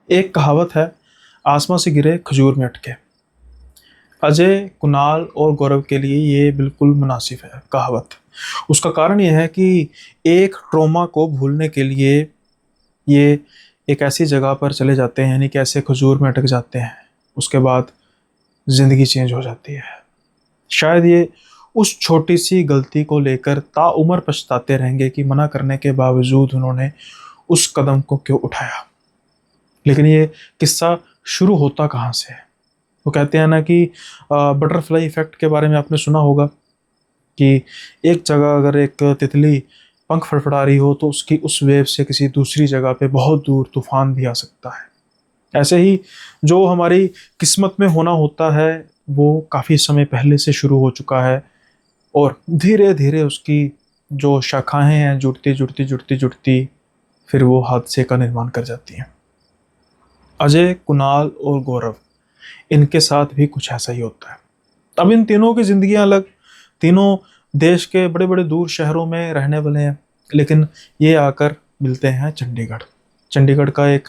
एक कहावत है, आसमां से गिरे खजूर में अटके। अजय, कुणाल और गौरव के लिए ये बिल्कुल मुनासिब है कहावत। उसका कारण ये है कि एक ट्रॉमा को भूलने के लिए ये एक ऐसी जगह पर चले जाते हैं, यानी कि ऐसे खजूर में अटक जाते हैं। उसके बाद ज़िंदगी चेंज हो जाती है। शायद ये उस छोटी सी गलती को लेकर ताउम्र पछताते रहेंगे कि मना करने के बावजूद उन्होंने उस कदम को क्यों उठाया। लेकिन ये किस्सा शुरू होता कहाँ से है? वो कहते हैं ना कि बटरफ्लाई इफेक्ट के बारे में आपने सुना होगा कि एक जगह अगर एक तितली पंख फड़फड़ा रही हो तो उसकी उस वेव से किसी दूसरी जगह पे बहुत दूर तूफान भी आ सकता है। ऐसे ही जो हमारी किस्मत में होना होता है वो काफ़ी समय पहले से शुरू हो चुका है, और धीरे धीरे उसकी जो शाखाएं हैं जुड़ती जुड़ती जुड़ती जुड़ती फिर वो हादसे का निर्माण कर जाती हैं। अजय, कुणाल और गौरव, इनके साथ भी कुछ ऐसा ही होता है। अब इन तीनों की जिंदगियां अलग, तीनों देश के बड़े बड़े दूर शहरों में रहने वाले हैं, लेकिन ये आकर मिलते हैं चंडीगढ़। चंडीगढ़ का एक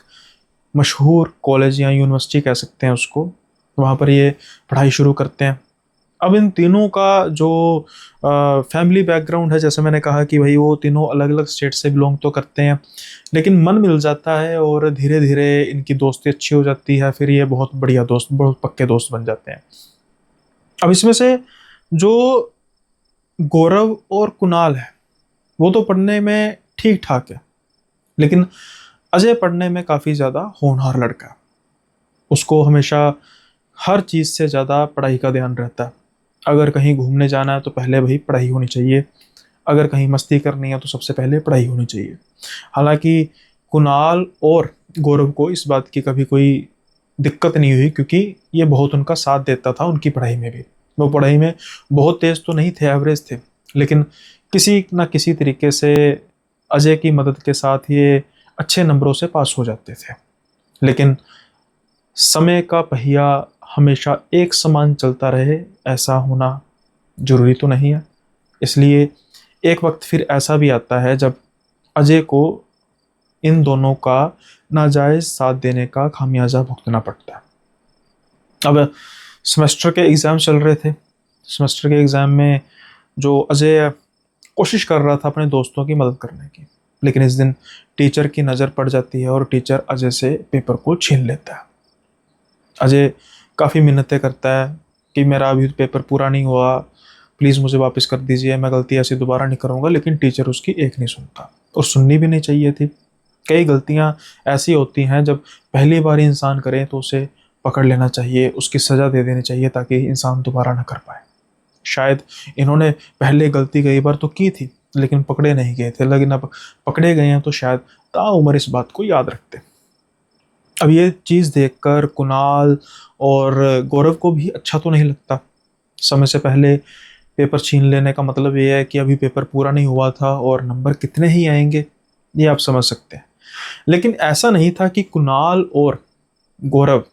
मशहूर कॉलेज या यूनिवर्सिटी कह सकते हैं उसको, वहाँ पर ये पढ़ाई शुरू करते हैं। अब इन तीनों का जो फैमिली बैकग्राउंड है, जैसे मैंने कहा कि भाई वो तीनों अलग अलग स्टेट से बिलोंग तो करते हैं, लेकिन मन मिल जाता है और धीरे धीरे इनकी दोस्ती अच्छी हो जाती है। फिर ये बहुत बढ़िया दोस्त, बहुत पक्के दोस्त बन जाते हैं। अब इसमें से जो गौरव और कुणाल है वो तो पढ़ने में ठीक ठाक है, लेकिन अजय पढ़ने में काफ़ी ज़्यादा होनहार लड़का है। उसको हमेशा हर चीज़ से ज़्यादा पढ़ाई का ध्यान रहता है। अगर कहीं घूमने जाना है तो पहले भाई पढ़ाई होनी चाहिए, अगर कहीं मस्ती करनी है तो सबसे पहले पढ़ाई होनी चाहिए। हालांकि कुणाल और गौरव को इस बात की कभी कोई दिक्कत नहीं हुई, क्योंकि ये बहुत उनका साथ देता था उनकी पढ़ाई में भी। वो पढ़ाई में बहुत तेज तो नहीं थे, एवरेज थे, लेकिन किसी ना किसी तरीके से अजय की मदद के साथ ये अच्छे नंबरों से पास हो जाते थे। लेकिन समय का पहिया हमेशा एक समान चलता रहे ऐसा होना जरूरी तो नहीं है। इसलिए एक वक्त फिर ऐसा भी आता है जब अजय को इन दोनों का नाजायज साथ देने का खामियाजा भुगतना पड़ता है। अब सेमेस्टर के एग्ज़ाम चल रहे थे। सेमेस्टर के एग्ज़ाम में जो अजय कोशिश कर रहा था अपने दोस्तों की मदद करने की, लेकिन इस दिन टीचर की नज़र पड़ जाती है और टीचर अजय से पेपर को छीन लेता है। अजय काफ़ी मिन्नतें करता है कि मेरा अभी पेपर पूरा नहीं हुआ, प्लीज़ मुझे वापस कर दीजिए, मैं गलती ऐसी दोबारा नहीं करूँगा। लेकिन टीचर उसकी एक नहीं सुनता, और सुननी भी नहीं चाहिए थी। कई गलतियाँ ऐसी होती हैं जब पहली बार इंसान करे तो उसे पकड़ लेना चाहिए, उसकी सज़ा दे देनी चाहिए ताकि इंसान दोबारा ना कर पाए। शायद इन्होंने पहले गलती कई बार तो की थी लेकिन पकड़े नहीं गए थे, लेकिन अब पकड़े गए हैं तो शायद ताउम्र इस बात को याद रखते। अब ये चीज़ देखकर कुणाल और गौरव को भी अच्छा तो नहीं लगता। समय से पहले पेपर छीन लेने का मतलब ये है कि अभी पेपर पूरा नहीं हुआ था और नंबर कितने ही आएंगे, ये आप समझ सकते हैं। लेकिन ऐसा नहीं था कि कुणाल और गौरव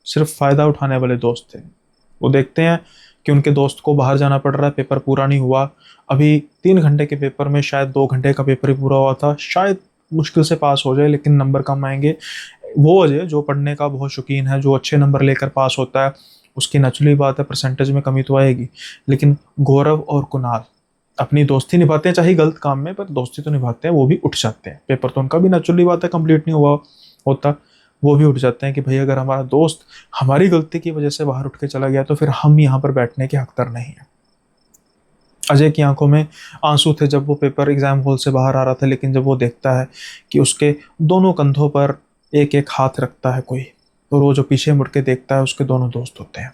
सिर्फ फ़ायदा उठाने वाले दोस्त थे। वो देखते हैं कि उनके दोस्त को बाहर जाना पड़ रहा है, पेपर पूरा नहीं हुआ, अभी 3 घंटे के पेपर में शायद 2 घंटे का पेपर ही पूरा हुआ था, शायद मुश्किल से पास हो जाए लेकिन नंबर कम आएंगे। वो अजय जो पढ़ने का बहुत शौकीन है, जो अच्छे नंबर लेकर पास होता है, उसकी नेचुरली बात है परसेंटेज में कमी तो आएगी। लेकिन गौरव और कुणाल अपनी दोस्ती निभाते हैं, चाहे गलत काम में, पर दोस्ती तो निभाते हैं। वो भी उठ जाते हैं, पेपर तो उनका भी नेचुरली बात है कंप्लीट नहीं हुआ होता, वो भी उठ जाते हैं कि भाई अगर हमारा दोस्त हमारी गलती की वजह से बाहर उठ के चला गया तो फिर हम यहाँ पर बैठने के हकदार नहीं है। अजय की आंखों में आंसू थे जब वो पेपर एग्जाम हॉल से बाहर आ रहा था, लेकिन जब वो देखता है कि उसके दोनों कंधों पर एक एक हाथ रखता है कोई, तो वो जो पीछे मुड़ के देखता है उसके दोनों दोस्त होते हैं।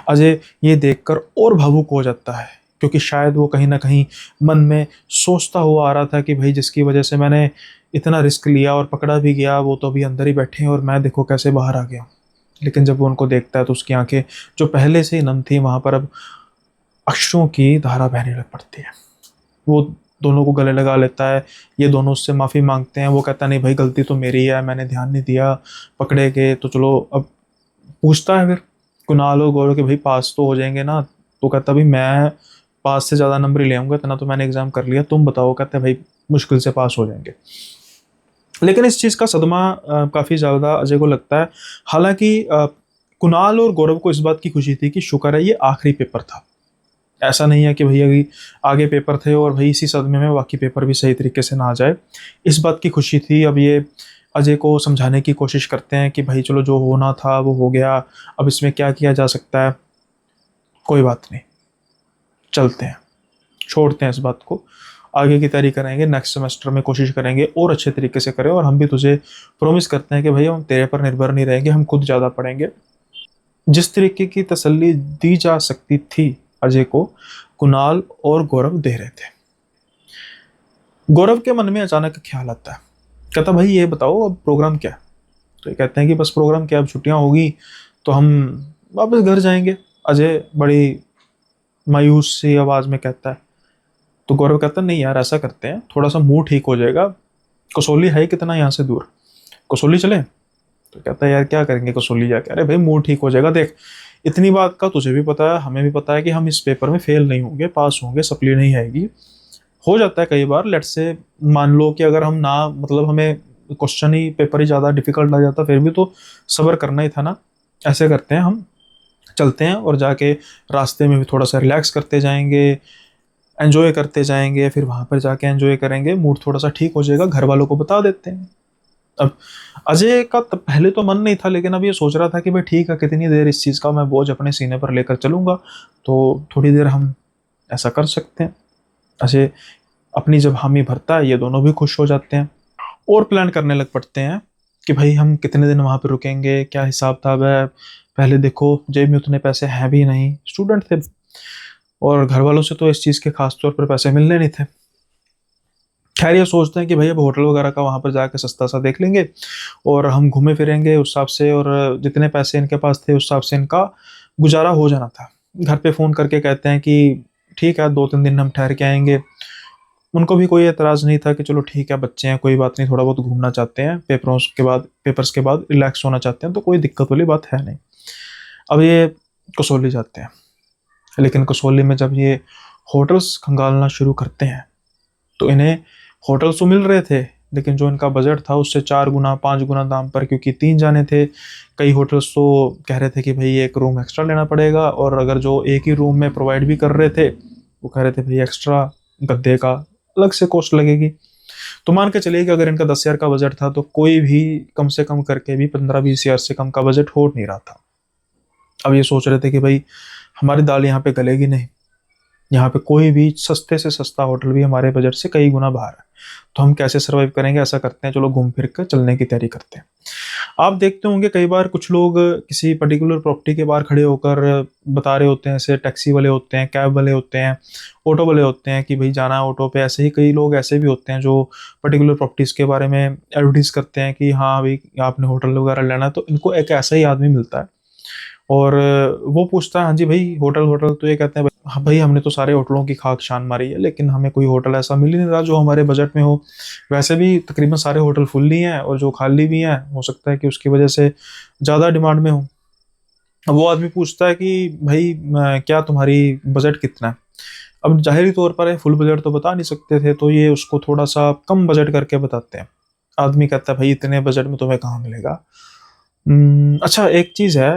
अजय ये देखकर और भावुक हो जाता है, क्योंकि शायद वो कहीं ना कहीं मन में सोचता हुआ आ रहा था कि भाई जिसकी वजह से मैंने इतना रिस्क लिया और पकड़ा भी गया वो तो अभी अंदर ही बैठे हैं और मैं देखो कैसे बाहर आ गया। लेकिन जब वो उनको देखता है तो उसकी आंखें जो पहले से ही नम थी वहां पर अब अश्रुओं की धारा बहने लग पड़ती है। वो दोनों को गले लगा लेता है, ये दोनों उससे माफ़ी मांगते हैं। वो कहता नहीं भाई गलती तो मेरी है, मैंने ध्यान नहीं दिया, पकड़े गए तो चलो। अब पूछता है फिर कुणाल और गौरव कि भाई पास तो हो जाएंगे ना? तो कहता भाई मैं पास से ज़्यादा नंबर ही ले आऊँगा, इतना तो मैंने एग्ज़ाम कर लिया, तुम बताओ। कहते भाई मुश्किल से पास हो जाएंगे। लेकिन इस चीज़ का सदमा काफ़ी ज़्यादा अजय को लगता है। हालांकि कुणाल और गौरव को इस बात की खुशी थी कि शुक्र है ये आखिरी पेपर था। ऐसा नहीं है कि भैया अभी आगे पेपर थे और भाई इसी सदमे में बाकी पेपर भी सही तरीके से ना आ जाए, इस बात की खुशी थी। अब ये अजय को समझाने की कोशिश करते हैं कि भाई चलो जो होना था वो हो गया, अब इसमें क्या किया जा सकता है, कोई बात नहीं, चलते हैं, छोड़ते हैं इस बात को, आगे की तैयारी करेंगे, नेक्स्ट सेमेस्टर में कोशिश करेंगे और अच्छे तरीके से करें, और हम भी तुझे प्रॉमिस करते हैं कि भैया हम तेरे पर निर्भर नहीं रहेंगे, हम खुद ज़्यादा पढ़ेंगे। जिस तरीके की तसल्ली दी जा सकती थी अजय को, कुणाल और गौरव दे रहे थे। गौरव के मन में अचानक ख्याल आता है, कहता भाई ये बताओ अब प्रोग्राम क्या है। तो ये कहते हैं कि बस प्रोग्राम क्या, अब छुट्टियां होगी तो हम वापस घर जाएंगे। अजय बड़ी मायूस सी आवाज में कहता है। तो गौरव कहता है नहीं यार, ऐसा करते हैं, थोड़ा सा मूड ठीक हो जाएगा, कसौली है कितना यहाँ से दूर, कसौली चले। तो कहता है यार क्या करेंगे कसौली जाके। अरे भाई मूड ठीक हो जाएगा, देख इतनी बात का तुझे भी पता है, हमें भी पता है कि हम इस पेपर में फेल नहीं होंगे, पास होंगे, सप्ली नहीं आएगी। हो जाता है कई बार, लेट से मान लो कि अगर हम ना, मतलब हमें क्वेश्चन ही पेपर ही ज़्यादा डिफिकल्ट लग जाता, फिर भी तो सब्र करना ही था ना। ऐसे करते हैं, हम चलते हैं और जाके रास्ते में भी थोड़ा सा रिलैक्स करते जाएंगे, एंजॉय करते जाएंगे, फिर वहां पर जाके एंजॉय करेंगे, मूड थोड़ा सा ठीक हो जाएगा, घर वालों को बता देते हैं। अब अजय का पहले तो मन नहीं था, लेकिन अब ये सोच रहा था कि भाई ठीक है, कितनी देर इस चीज़ का मैं बोझ अपने सीने पर लेकर चलूंगा, तो थोड़ी देर हम ऐसा कर सकते हैं। अजय अपनी जब हामी भरता है, ये दोनों भी खुश हो जाते हैं और प्लान करने लग पड़ते हैं कि भाई हम कितने दिन वहां पे रुकेंगे, क्या हिसाब किताब है। पहले देखो जेब में उतने पैसे हैं भी नहीं, स्टूडेंट थे, और घर वालों से तो इस चीज़ के खास तौर पर पैसे मिलने नहीं थे। खैर ये सोचते हैं कि भाई अब होटल वगैरह का वहां पर जाकर सस्ता सा देख लेंगे और हम घूमे फिरेंगे उस हिसाब से, और जितने पैसे इनके पास थे उस हिसाब से इनका गुजारा हो जाना था। घर पे फ़ोन करके कहते हैं कि ठीक है 2-3 दिन हम ठहर के आएंगे। उनको भी कोई एतराज़ नहीं था कि चलो ठीक है, बच्चे हैं, कोई बात नहीं, थोड़ा बहुत घूमना चाहते हैं, पेपर्स के बाद रिलैक्स होना चाहते हैं, तो कोई दिक्कत वाली बात है नहीं। अब ये कसौली जाते हैं, लेकिन कसौली में जब ये होटल्स खंगालना शुरू करते हैं तो इन्हें होटल्स तो मिल रहे थे, लेकिन जो इनका बजट था उससे 4 गुना 5 गुना दाम पर, क्योंकि 3 जाने थे। कई होटल्स तो कह रहे थे कि भाई एक रूम एक्स्ट्रा लेना पड़ेगा, और अगर जो एक ही रूम में प्रोवाइड भी कर रहे थे वो कह रहे थे भाई एक्स्ट्रा गद्दे का अलग से कॉस्ट लगेगी। तो मान के चलिए कि अगर इनका 10 हज़ार का बजट था तो कोई भी कम से कम करके भी 15-20 हज़ार से कम का बजट हो नहीं रहा था। अब ये सोच रहे थे कि भाई हमारी दाल यहाँ पे गलेगी नहीं, यहाँ पे कोई भी सस्ते से सस्ता होटल भी हमारे बजट से कई गुना बाहर है, तो हम कैसे सरवाइव करेंगे। ऐसा करते हैं, चलो घूम फिर कर चलने की तैयारी करते हैं। आप देखते होंगे कई बार कुछ लोग किसी पर्टिकुलर प्रॉपर्टी के बाहर खड़े होकर बता रहे होते हैं, ऐसे टैक्सी वाले होते हैं, कैब वाले होते हैं, ऑटो वाले होते हैं कि भाई जाना है ऑटो पे। ऐसे ही कई लोग ऐसे भी होते हैं जो पर्टिकुलर प्रॉपर्टीज़ के बारे में एडवर्टीज करते हैं कि हाँ भाई आपने होटल वगैरह लेना है, तो इनको एक ऐसा ही आदमी मिलता है और वो पूछता है हाँ जी भाई होटल होटल, तो ये कहते हैं हाँ भाई हमने तो सारे होटलों की खाक शान मारी है, लेकिन हमें कोई होटल ऐसा मिल ही नहीं रहा जो हमारे बजट में हो। वैसे भी तकरीबन सारे होटल फुल ही हैं, और जो खाली भी हैं हो सकता है कि उसकी वजह से ज़्यादा डिमांड में हो। अब वो आदमी पूछता है कि भाई क्या तुम्हारी बजट कितना है। अब जाहिरी तौर पर फुल बजट तो बता नहीं सकते थे, तो ये उसको थोड़ा सा कम बजट करके बताते हैं। आदमी कहता है भाई इतने बजट में तुम्हें कहाँ मिलेगा। अच्छा एक चीज़ है,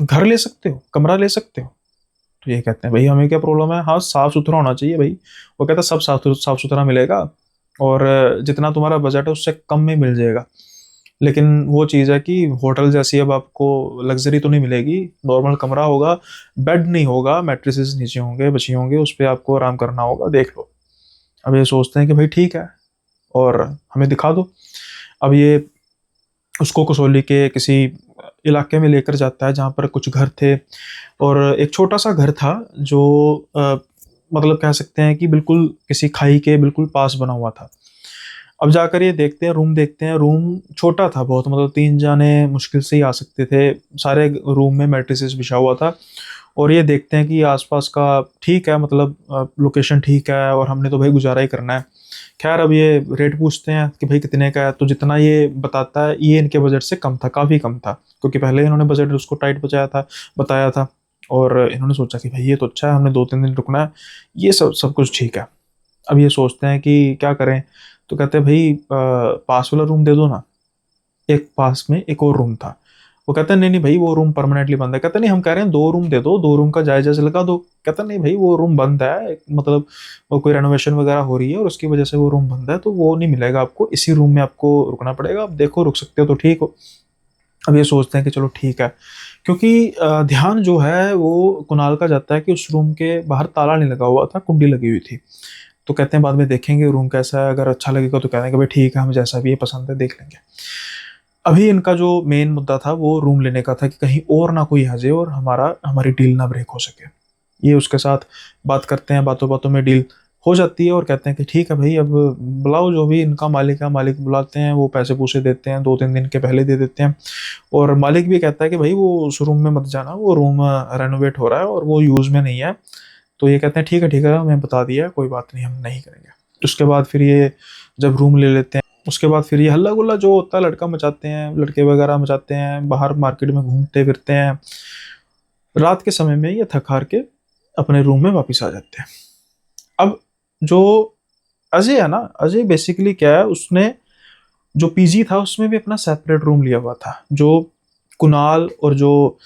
घर ले सकते हो, कमरा ले सकते हो। तो ये कहते हैं भाई हमें क्या प्रॉब्लम है, हाँ साफ सुथरा होना चाहिए भाई। वो कहता है सब साफ सुथरा मिलेगा, और जितना तुम्हारा बजट है उससे कम में मिल जाएगा। लेकिन वो चीज़ है कि होटल जैसी अब आपको लग्जरी तो नहीं मिलेगी, नॉर्मल कमरा होगा, बेड नहीं होगा, मैट्रेसेस नीचे होंगे, बची होंगे, उस पर आपको आराम करना होगा, देख लो। अब ये सोचते हैं कि भाई ठीक है और हमें दिखा दो। अब ये उसको कसौली के किसी इलाके में लेकर जाता है जहाँ पर कुछ घर थे, और एक छोटा सा घर था जो मतलब कह सकते हैं कि बिल्कुल किसी खाई के बिल्कुल पास बना हुआ था। अब जाकर ये देखते हैं, रूम देखते हैं, रूम छोटा था बहुत, मतलब 3 जाने मुश्किल से ही आ सकते थे। सारे रूम में मैट्रेसेस बिछा हुआ था, और ये देखते हैं कि आसपास का ठीक है, मतलब लोकेशन ठीक है, और हमने तो भाई गुजारा ही करना है। खैर अब ये रेट पूछते हैं कि भाई कितने का है, तो जितना ये बताता है ये इनके बजट से कम था, काफ़ी कम था, क्योंकि पहले इन्होंने बजट उसको टाइट बताया था, और इन्होंने सोचा कि भाई ये तो अच्छा है, हमने 2-3 दिन रुकना है, ये सब सब कुछ ठीक है। अब ये सोचते हैं कि क्या करें, तो कहते हैं भाई पास वाला रूम दे दो ना। एक पास में एक और रूम था। वो कहता है नहीं नहीं भाई वो रूम परमानेंटली बंद है। कहता नहीं हम कह रहे हैं 2 रूम दे दो, 2 रूम का जायजा से लगा दो। कहता नहीं भाई वो रूम बंद है, मतलब वो कोई रेनोवेशन वगैरह हो रही है और उसकी वजह से वो रूम बंद है, तो वो नहीं मिलेगा आपको, इसी रूम में आपको रुकना पड़ेगा। अब देखो रुक सकते हो तो ठीक हो। अब ये सोचते हैं कि चलो ठीक है, क्योंकि ध्यान जो है वो कुणाल का जाता है कि उस रूम के बाहर ताला नहीं लगा हुआ था, कुंडी लगी हुई थी। तो कहते हैं बाद में देखेंगे रूम कैसा है, अगर अच्छा लगेगा तो कहते हैं कि भाई ठीक है, हम जैसा भी ये पसंद है देख लेंगे। अभी इनका जो मेन मुद्दा था वो रूम लेने का था कि कहीं और ना कोई आ जाए और हमारी डील ना ब्रेक हो सके। ये उसके साथ बात करते हैं, बातों बातों में डील हो जाती है और कहते हैं कि ठीक है भाई अब बुलाओ जो भी इनका मालिक है। मालिक बुलाते हैं, वो पैसे पूसे देते हैं, 2-3 दिन के पहले दे देते हैं। और मालिक भी कहता है कि भाई वो उस रूम में मत जाना, वो रूम रेनोवेट हो रहा है और वो यूज़ में नहीं है। तो ये कहते हैं ठीक है मैं बता दिया, कोई बात नहीं, हम नहीं करेंगे। उसके बाद फिर ये जब रूम ले लेते हैं, उसके बाद फिर ये हल्ला गुल्ला जो होता है लड़का मचाते हैं, लड़के वगैरह मचाते हैं, बाहर मार्केट में घूमते फिरते हैं। रात के समय में ये थक हार के अपने रूम में वापस आ जाते हैं। अब जो अजय है ना, अजय बेसिकली क्या है, उसने जो पीजी था उसमें भी अपना सेपरेट रूम लिया हुआ था। जो कुणाल और जो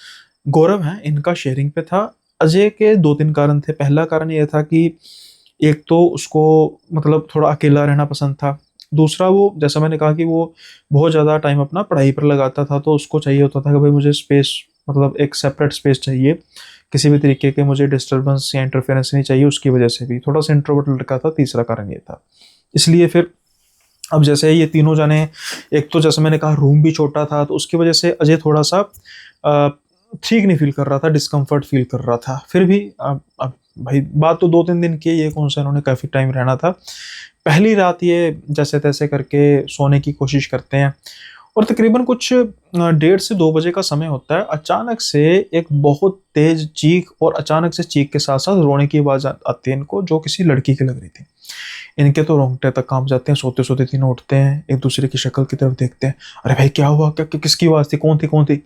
गौरव हैं इनका शेयरिंग पे था। अजय के 2-3 कारण थे। पहला कारण ये था कि एक तो उसको मतलब थोड़ा अकेला रहना पसंद था। दूसरा वो जैसा मैंने कहा कि वो बहुत ज़्यादा टाइम अपना पढ़ाई पर लगाता था, तो उसको चाहिए होता था कि भाई मुझे स्पेस, मतलब एक सेपरेट स्पेस चाहिए, किसी भी तरीके के मुझे डिस्टरबेंस या इंटरफेरेंस नहीं चाहिए। उसकी वजह से भी थोड़ा सा इंट्रोवर्ट लड़का था, तीसरा कारण ये था। इसलिए फिर अब जैसे ये तीनों जने, एक तो जैसे मैंने कहा रूम भी छोटा था, तो उसकी वजह से अजय थोड़ा सा ठीक नहीं फील कर रहा था, डिस्कम्फर्ट फील कर रहा था। फिर भी अब भाई बात तो 2-3 दिन की है, ये कौन सा इन्होंने काफ़ी टाइम रहना था। पहली रात ये जैसे तैसे करके सोने की कोशिश करते हैं और तकरीबन कुछ 1:30 से 2 बजे का समय होता है। अचानक से एक बहुत तेज चीख और अचानक से चीख के साथ साथ रोने की आवाज़ आती है इनको, जो किसी लड़की की लग रही थी। इनके तो रोंगटे तक कांप जाते हैं, सोते सोते तीनों उठते हैं, एक दूसरे की शक्ल की तरफ देखते हैं। अरे भाई क्या हुआ, किसकी आवाज़ थी, कौन थी।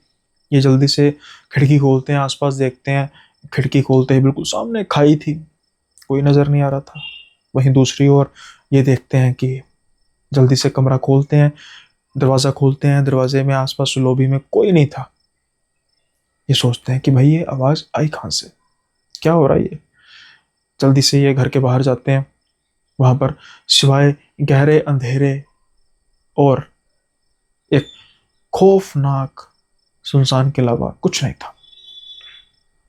ये जल्दी से खिड़की खोलते हैं, आसपास देखते हैं। खिड़की खोलते ही बिल्कुल सामने खाई थी, कोई नज़र नहीं आ रहा था। वहीं दूसरी ओर ये देखते हैं कि जल्दी से कमरा खोलते हैं, दरवाज़ा खोलते हैं, दरवाजे में आसपास लॉबी में कोई नहीं था। ये सोचते हैं कि भाई ये आवाज़ आई कहाँ से, क्या हो रहा है ये। जल्दी से ये घर के बाहर जाते हैं। वहाँ पर सिवाय गहरे अंधेरे और एक खौफनाक सुनसान के अलावा कुछ नहीं था।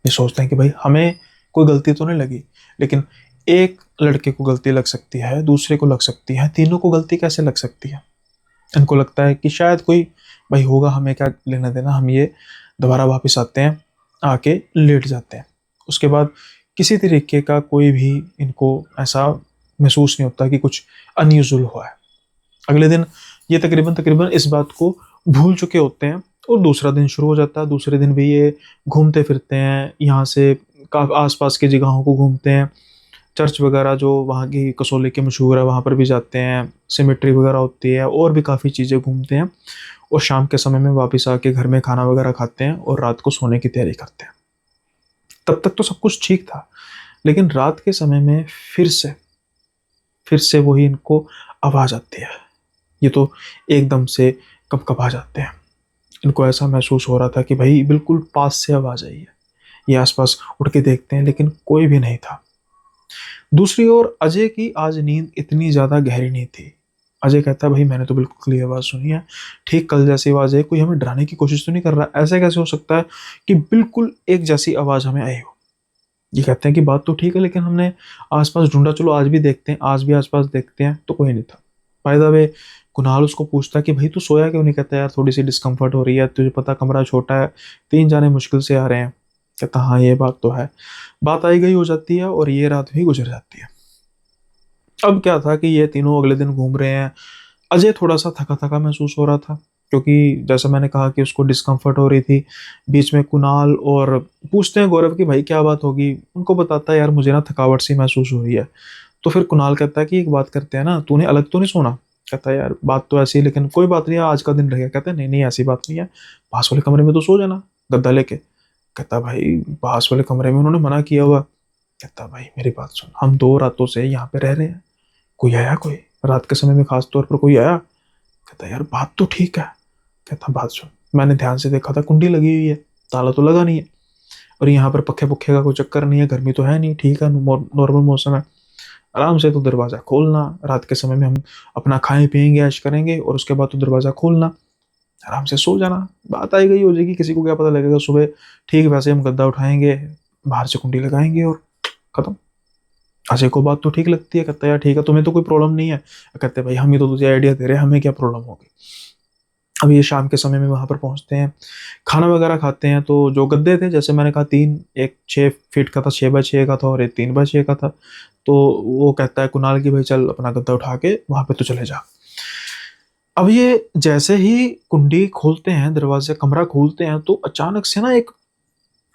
ये सोचते हैं कि भाई हमें कोई गलती तो नहीं लगी, लेकिन एक लड़के को गलती लग सकती है, दूसरे को लग सकती है, तीनों को गलती कैसे लग सकती है। इनको लगता है कि शायद कोई भाई होगा, हमें क्या लेना देना। हम ये दोबारा वापस आते हैं, आके लेट जाते हैं। उसके बाद किसी तरीके का कोई भी इनको ऐसा महसूस नहीं होता कि कुछ अनयूजुअल हुआ है। अगले दिन ये तकरीबन तकरीबन इस बात को भूल चुके होते हैं और दूसरा दिन शुरू हो जाता है। दूसरे दिन भी ये घूमते फिरते हैं, यहाँ से आसपास की जगहों को घूमते हैं। चर्च वगैरह जो वहाँ की कसौली की मशहूर है वहाँ पर भी जाते हैं, सिमेट्री वगैरह होती है और भी काफ़ी चीज़ें घूमते हैं। और शाम के समय में वापस आके घर में खाना वगैरह खाते हैं और रात को सोने की तैयारी करते हैं। तब तक तो सब कुछ ठीक था, लेकिन रात के समय में फिर से वही इनको आवाज़ आती है। ये तो एकदम से कँप-कँपा जाते हैं। इनको ऐसा महसूस हो रहा था कि भाई बिल्कुल पास से आवाज़ आई है। ये आसपास उठ के देखते हैं, लेकिन कोई भी नहीं था। दूसरी ओर अजय की आज नींद इतनी ज़्यादा गहरी नहीं थी। अजय कहता है भाई मैंने तो बिल्कुल क्लियर आवाज़ सुनी है, ठीक कल जैसी आवाज़ है, कोई हमें डराने की कोशिश तो नहीं कर रहा। ऐसे कैसे हो सकता है कि बिल्कुल एक जैसी आवाज़ हमें आई हो। ये कहते हैं कि बात तो ठीक है, लेकिन हमने आस-पास ढूँढा, चलो आज भी देखते हैं, आज भी आस-पास देखते हैं, तो कोई नहीं था। बाय द वे कुणाल उसको पूछता है कि भाई तू सोया क्यों नहीं? कहता यार थोड़ी-सी डिस्कम्फर्ट हो रही है, तुझे पता कमरा छोटा है, 3 जाने मुश्किल से आ रहे हैं। कहता हाँ, ये बात तो है। बात आई गई हो जाती है और ये रात भी गुज़र जाती है। अब क्या था कि ये तीनों अगले दिन घूम रहे हैं। अजय थोड़ा-सा थका-थका महसूस हो रहा था, क्योंकि जैसा मैंने कहा कि उसको डिस्कम्फर्ट हो रही थी। बीच में कुणाल और पूछते हैं गौरव कि भाई क्या बात होगी? उनको बताता है यार मुझे ना थकावट सी महसूस हो रही है। तो फिर कुणाल कहता है कि एक बात करते हैं ना, तूने अलग तो नहीं सोना? कहता है यार बात तो ऐसी है, लेकिन कोई बात नहीं, आज का दिन रहेगा। कहता है नहीं-नहीं ऐसी बात नहीं है, पास वाले कमरे में तो सो जाना गद्दा लेके। कहता भाई पास वाले कमरे में उन्होंने मना किया हुआ। कहता भाई मेरी बात सुन, हम 2 रातों से यहाँ पे रह रहे हैं, कोई आया कोई? रात के समय में खास तौर पर कोई आया, कहता यार बात तो ठीक है। कहता बात सुन, मैंने ध्यान से देखा था कुंडी लगी हुई है, ताला तो लगा नहीं है, और यहाँ पर पक्के पुक्के का कोई चक्कर नहीं है, गर्मी तो है नहीं, ठीक है नॉर्मल मौसम है, आराम से तो दरवाज़ा खोलना, रात के समय में हम अपना खाएं पिएंगे ऐश करेंगे, और उसके बाद तो दरवाज़ा खोलना, आराम से सो जाना, बात आई गई हो जाएगी, किसी को क्या पता लगेगा सुबह। ठीक वैसे हम गद्दा उठाएंगे, बाहर से कुंडी लगाएंगे और खत्म। अजय को बात तो ठीक लगती है, कहता है यार ठीक है, तुम्हें तो कोई प्रॉब्लम नहीं है। कहते हैं भाई हम ही तो तुझे आइडिया दे रहे हैं, हमें क्या प्रॉब्लम होगी। अब ये शाम के समय में वहां पर पहुंचते हैं, खाना वगैरह खाते हैं। तो जो गद्दे थे, जैसे मैंने कहा तीन, एक 6 फीट का था, 6 बाय 6 का था, और एक 3 बाय 6 का था। तो वो कहता है कुणाल की भाई चल अपना गद्दा उठा के वहां पे तो चले जा। अब ये जैसे ही कुंडी खोलते हैं, दरवाजे कमरा खोलते हैं, तो अचानक से ना एक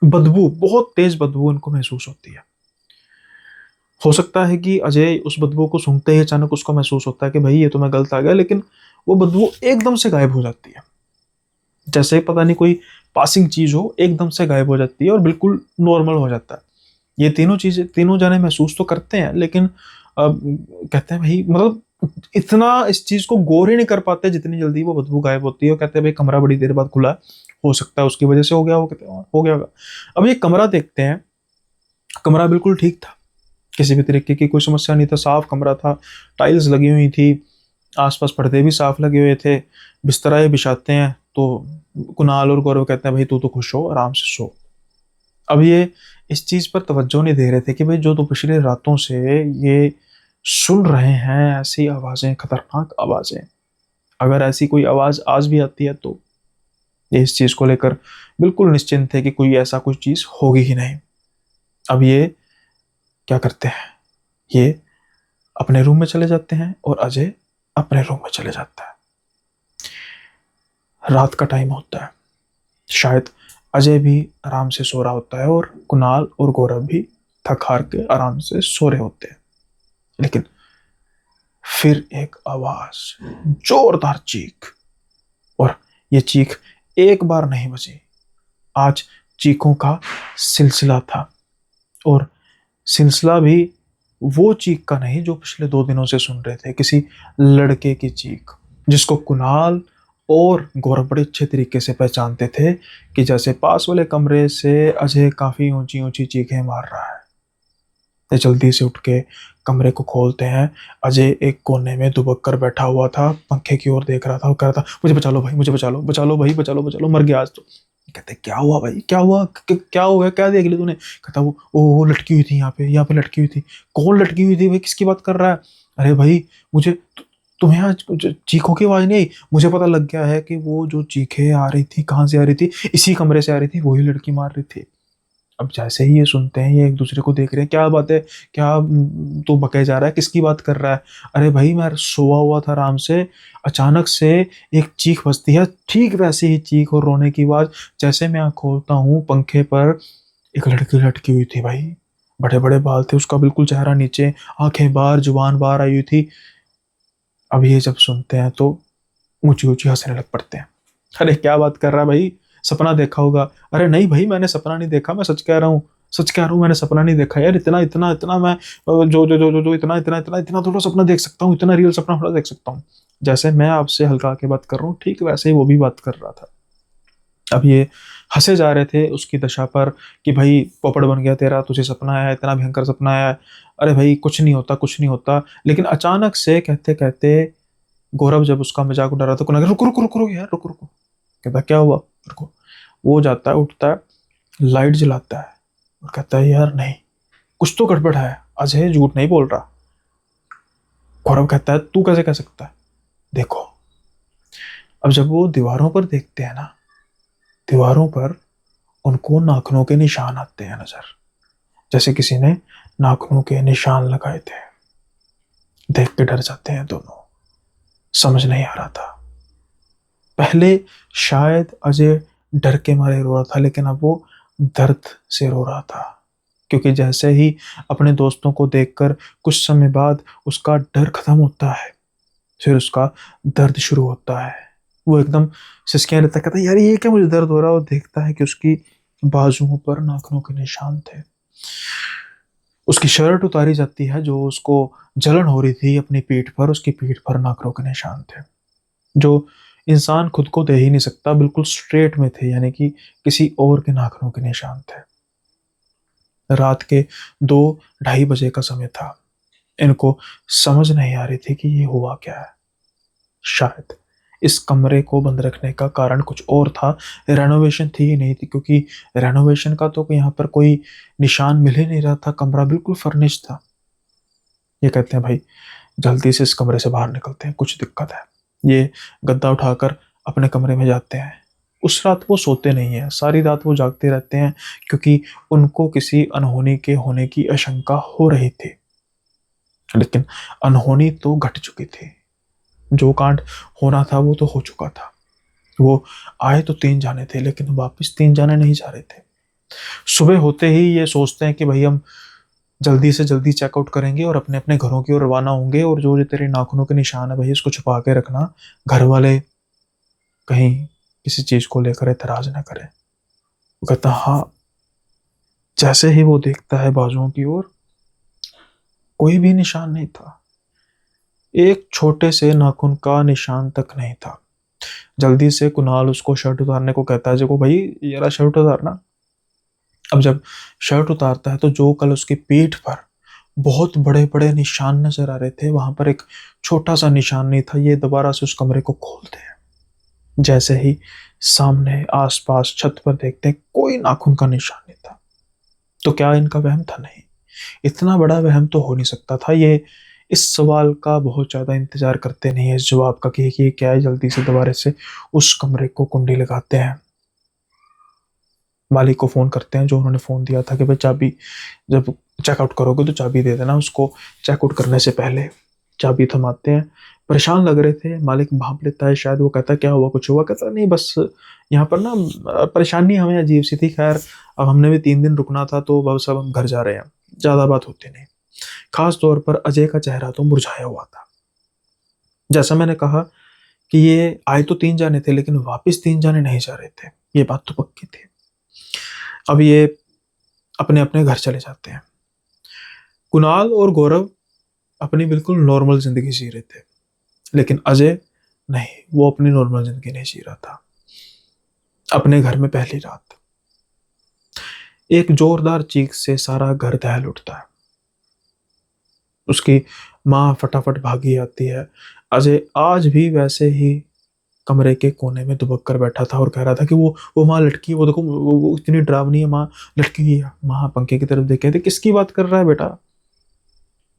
बदबू, बहुत तेज बदबू इनको महसूस होती है। हो सकता है कि अजय उस बदबू को सूंघते ही अचानक उसको महसूस होता है कि भाई ये तो मैं गलत आ गया, लेकिन वो बदबू एकदम से गायब हो जाती है, जैसे पता नहीं कोई पासिंग चीज हो, एकदम से गायब हो जाती है और बिल्कुल नॉर्मल हो जाता है। ये तीनों चीजें तीनों जने महसूस तो करते हैं, लेकिन अब कहते हैं भाई मतलब इतना इस चीज को गौर ही नहीं कर पाते जितनी जल्दी वो बदबू गायब होती है। और कहते हैं भाई कमरा बड़ी देर बाद खुला है, हो सकता है उसकी वजह से हो गया हो, कहते हैं हो गया होगा। अब ये कमरा देखते हैं, कमरा बिल्कुल ठीक था, किसी भी तरीके की कोई समस्या नहीं था, साफ कमरा था, टाइल्स लगी हुई थी, आसपास पर्दे भी साफ लगे हुए थे। बिस्तरा ये बिछाते हैं तो कुणाल और गौरव कहते हैं भाई तू तो खुश हो, आराम से सो। अब ये इस चीज पर तवज्जो नहीं दे रहे थे कि भाई जो तो पिछले रातों से ये सुन रहे हैं ऐसी आवाजें, खतरनाक आवाजें, अगर ऐसी कोई आवाज आज भी आती है तो ये इस चीज को लेकर बिल्कुल निश्चिंत थे कि कोई ऐसा कोई चीज होगी ही नहीं। अब ये क्या करते हैं, ये अपने रूम में चले जाते हैं और अजय अपने रूम में चले जाता है। रात का टाइम होता है, शायद अजय भी आराम से सो रहा होता है और कुणाल और गौरव भी थक हार के आराम से सो रहे होते हैं। लेकिन फिर एक आवाज, जोरदार चीख, और ये चीख एक बार नहीं बजी, आज चीखों का सिलसिला था। और सिलसिला भी वो चीख का नहीं जो पिछले 2 दिनों से सुन रहे थे, किसी लड़के की चीख, जिसको कुणाल और गौरव बड़े अच्छे तरीके से पहचानते थे कि जैसे पास वाले कमरे से अजय काफी ऊंची ऊंची चीखें मार रहा है। ते जल्दी से उठ के कमरे को खोलते हैं। अजय एक कोने में दुबक कर बैठा हुआ था, पंखे की ओर देख रहा था और कह रहा था मुझे बचा लो भाई, मुझे बचा लो, बचा लो भाई, बचा लो, बचा लो, मर गया आज तो। कहते क्या हुआ भाई, क्या हुआ, क्या हो गया, क्या देख लिया तूने। कहता वो लटकी हुई थी यहाँ पे लटकी हुई थी। कौन लटकी हुई थी भाई, किसकी बात कर रहा है। अरे भाई मुझे तुम्हें आज चीखों की आवाज नहीं आई, मुझे पता लग गया है कि वो जो चीखें आ रही थी कहाँ से आ रही थी, इसी कमरे से आ रही थी, वही लड़की मार रही थी। अब जैसे ही ये सुनते हैं, ये एक दूसरे को देख रहे हैं, क्या बात है, क्या तो बके जा रहा है, किसकी बात कर रहा है। अरे भाई मैं सोया हुआ था आराम से, अचानक से एक चीख बजती है, ठीक वैसे ही चीख और रोने की आवाज। जैसे मैं आँख खोलता हूँ, पंखे पर एक लड़की लटकी हुई थी भाई, बड़े बड़े बाल थे उसका, बिल्कुल चेहरा नीचे, आंखें बाहर, जुबान बाहर आई हुई थी। अब ये जब सुनते हैं तो ऊंची ऊंची हंसने लग पड़ते हैं। अरे क्या बात कर रहा है भाई, सपना देखा होगा। अरे नहीं भाई मैंने सपना नहीं देखा, मैं सच कह रहा हूँ, सच कह रहा हूँ, मैंने सपना नहीं देखा यार। इतना इतना इतना मैं जो इतना इतना इतना इतना थोड़ा सपना देख सकता हूँ, इतना रियल सपना थोड़ा देख सकता हूँ। जैसे मैं आपसे हल्का के बात कर रहा हूँ, ठीक वैसे ही वो भी बात कर रहा था। अब ये हंसे जा रहे थे उसकी दशा पर कि भाई पोपड़ बन गया तेरा, तुझे सपना आया, इतना भयंकर सपना आया। अरे भाई कुछ नहीं होता, कुछ नहीं होता। लेकिन अचानक से कहते कहते गौरव जब उसका मजाक उड़ा रहा था, कुछ रुको रुको रुको रुको यार, रुको रुको। कहता क्या हुआ, रुको। वो जाता है, उठता है, लाइट जलाता है और कहता है यार नहीं, कुछ तो गड़बड़ है, अजय झूठ नहीं बोल रहा। गौरव कहता है तू कैसे कह सकता है, देखो। अब जब वो दीवारों पर देखते हैं ना, दीवारों पर उनको नाखूनों के निशान आते हैं नजर, जैसे किसी ने नाखूनों के निशान लगाए थे। देख के डर जाते हैं दोनों, समझ नहीं आ रहा था। पहले शायद अजय डर के मारे रो रहा था, लेकिन अब वो दर्द से रो रहा था, क्योंकि जैसे ही अपने दोस्तों को देखकर कुछ समय बाद उसका डर खत्म होता है, फिर उसका दर्द शुरू होता है। वो एकदम सिसके रहता है, कहता है यार ये क्या, मुझे दर्द हो रहा है। और देखता है कि उसकी बाजुओं पर नाखूनों के निशान थे। उसकी शर्ट उतारी जाती है, जो उसको जलन हो रही थी अपनी पीठ पर, उसकी पीठ पर नाखूनों के निशान थे जो इंसान खुद को दे ही नहीं सकता, बिल्कुल स्ट्रेट में थे, यानी कि किसी और के नाखूनों के निशान थे। रात के 2-2:30 बजे का समय था। इनको समझ नहीं आ रही थी कि ये हुआ क्या है। शायद इस कमरे को बंद रखने का कारण कुछ और था। रेनोवेशन थी ही नहीं थी, क्योंकि रेनोवेशन का तो यहाँ पर कोई निशान मिल ही नहीं रहा था। कमरा बिल्कुल फर्निश था। ये कहते हैं भाई जल्दी से इस कमरे से बाहर निकलते हैं, कुछ दिक्कत है। ये गद्दा उठाकर अपने कमरे में जाते हैं। उस रात वो सोते नहीं हैं, सारी रात वो जागते रहते हैं, क्योंकि उनको किसी अनहोनी के होने की आशंका हो रही थी। लेकिन अनहोनी तो घट चुकी थी। जो कांड होना था वो तो हो चुका था। वो आए तो 3 जाने थे, लेकिन वापस 3 जाने नहीं जा रहे थे। सुबह होते ही ये सोचते हैं कि भाई हम जल्दी से जल्दी चेकआउट करेंगे और अपने अपने घरों की ओर रवाना होंगे, और जो ये तेरे नाखूनों के निशान है भाई इसको छुपा के रखना, घर वाले कहीं किसी चीज को लेकर एतराज ना करें। वो कहता हाँ। जैसे ही वो देखता है बाजुओं की ओर, कोई भी निशान नहीं था। एक छोटे से नाखून का निशान तक नहीं था। जल्दी से कुणाल उसको शर्ट उतारने को कहता है, जो भाई जरा शर्ट उतारना। अब जब शर्ट उतारता है तो जो कल उसकी पीठ पर बहुत बड़े बड़े निशान नजर आ रहे थे, वहां पर एक छोटा सा निशान नहीं था। ये दोबारा से उस कमरे को खोलते हैं। जैसे ही सामने आसपास छत पर देखते हैं, कोई नाखून का निशान नहीं था। तो क्या इनका वहम था? नहीं, इतना बड़ा वहम तो हो नहीं सकता था। ये इस सवाल का बहुत ज्यादा इंतजार करते नहीं है, इस जवाब का कि ये क्या है। जल्दी से दोबारा से उस कमरे को कुंडी लगाते हैं। मालिक को फोन करते हैं, जो उन्होंने फोन दिया था कि भाई चाबी जब चेकआउट करोगे तो चाबी दे देना। उसको चेकआउट करने से पहले चाबी थमाते हैं। परेशान लग रहे थे। मालिक भांप लेता है, शायद वो कहता क्या हुआ, कुछ हुआ? कहता नहीं, बस यहाँ पर ना परेशानी हमें अजीब सी थी। खैर अब हमने भी 3 दिन रुकना था, तो बस अब हम घर जा रहे हैं, ज्यादा बात होती नहीं। खास तौर पर अजय का चेहरा तो मुरझाया हुआ था। जैसा मैंने कहा कि ये आए तो 3 जाने थे, लेकिन वापस 3 जाने नहीं जा रहे थे, ये बात तो पक्की थी। अब ये अपने अपने घर चले जाते हैं। कुणाल और गौरव अपनी बिल्कुल नॉर्मल जिंदगी जी रहे थे, लेकिन अजय नहीं, वो अपनी नॉर्मल जिंदगी नहीं जी रहा था। अपने घर में पहली रात एक जोरदार चीख से सारा घर दहल उठता है। उसकी माँ फटाफट भागी आती है। अजय आज भी वैसे ही कमरे के कोने में दुबक कर बैठा था और कह रहा था कि वो माँ लटकी, वो देखो, वो इतनी डरावनी है, माँ लटकी हुई है। माँ पंखे की तरफ देखे थे, किसकी बात कर रहा है बेटा?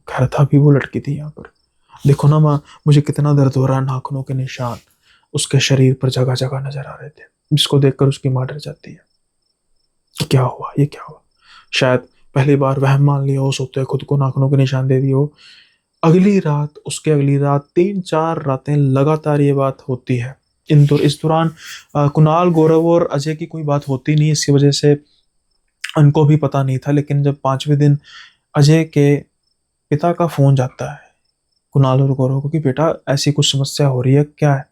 कह रहा था अभी वो लटकी थी यहाँ पर, देखो ना माँ, मुझे कितना दर्द हो रहा है। नाखूनों के निशान उसके शरीर पर जगह जगह नजर आ रहे थे, जिसको देखकर उसकी माँ डर जाती है कि क्या हुआ, ये क्या हुआ। शायद पहली बार वहम मान लिया हो, सोते हुए खुद को नाखूनों के निशान दे दिए हो। अगली रात, उसके अगली रात, 3-4 रातें लगातार ये बात होती है। इस दौरान कुणाल, गौरव और अजय की कोई बात होती नहीं, इसकी वजह से उनको भी पता नहीं था। लेकिन जब 5वें दिन अजय के पिता का फोन जाता है कुणाल और गौरव को कि बेटा ऐसी कुछ समस्या हो रही है, क्या है,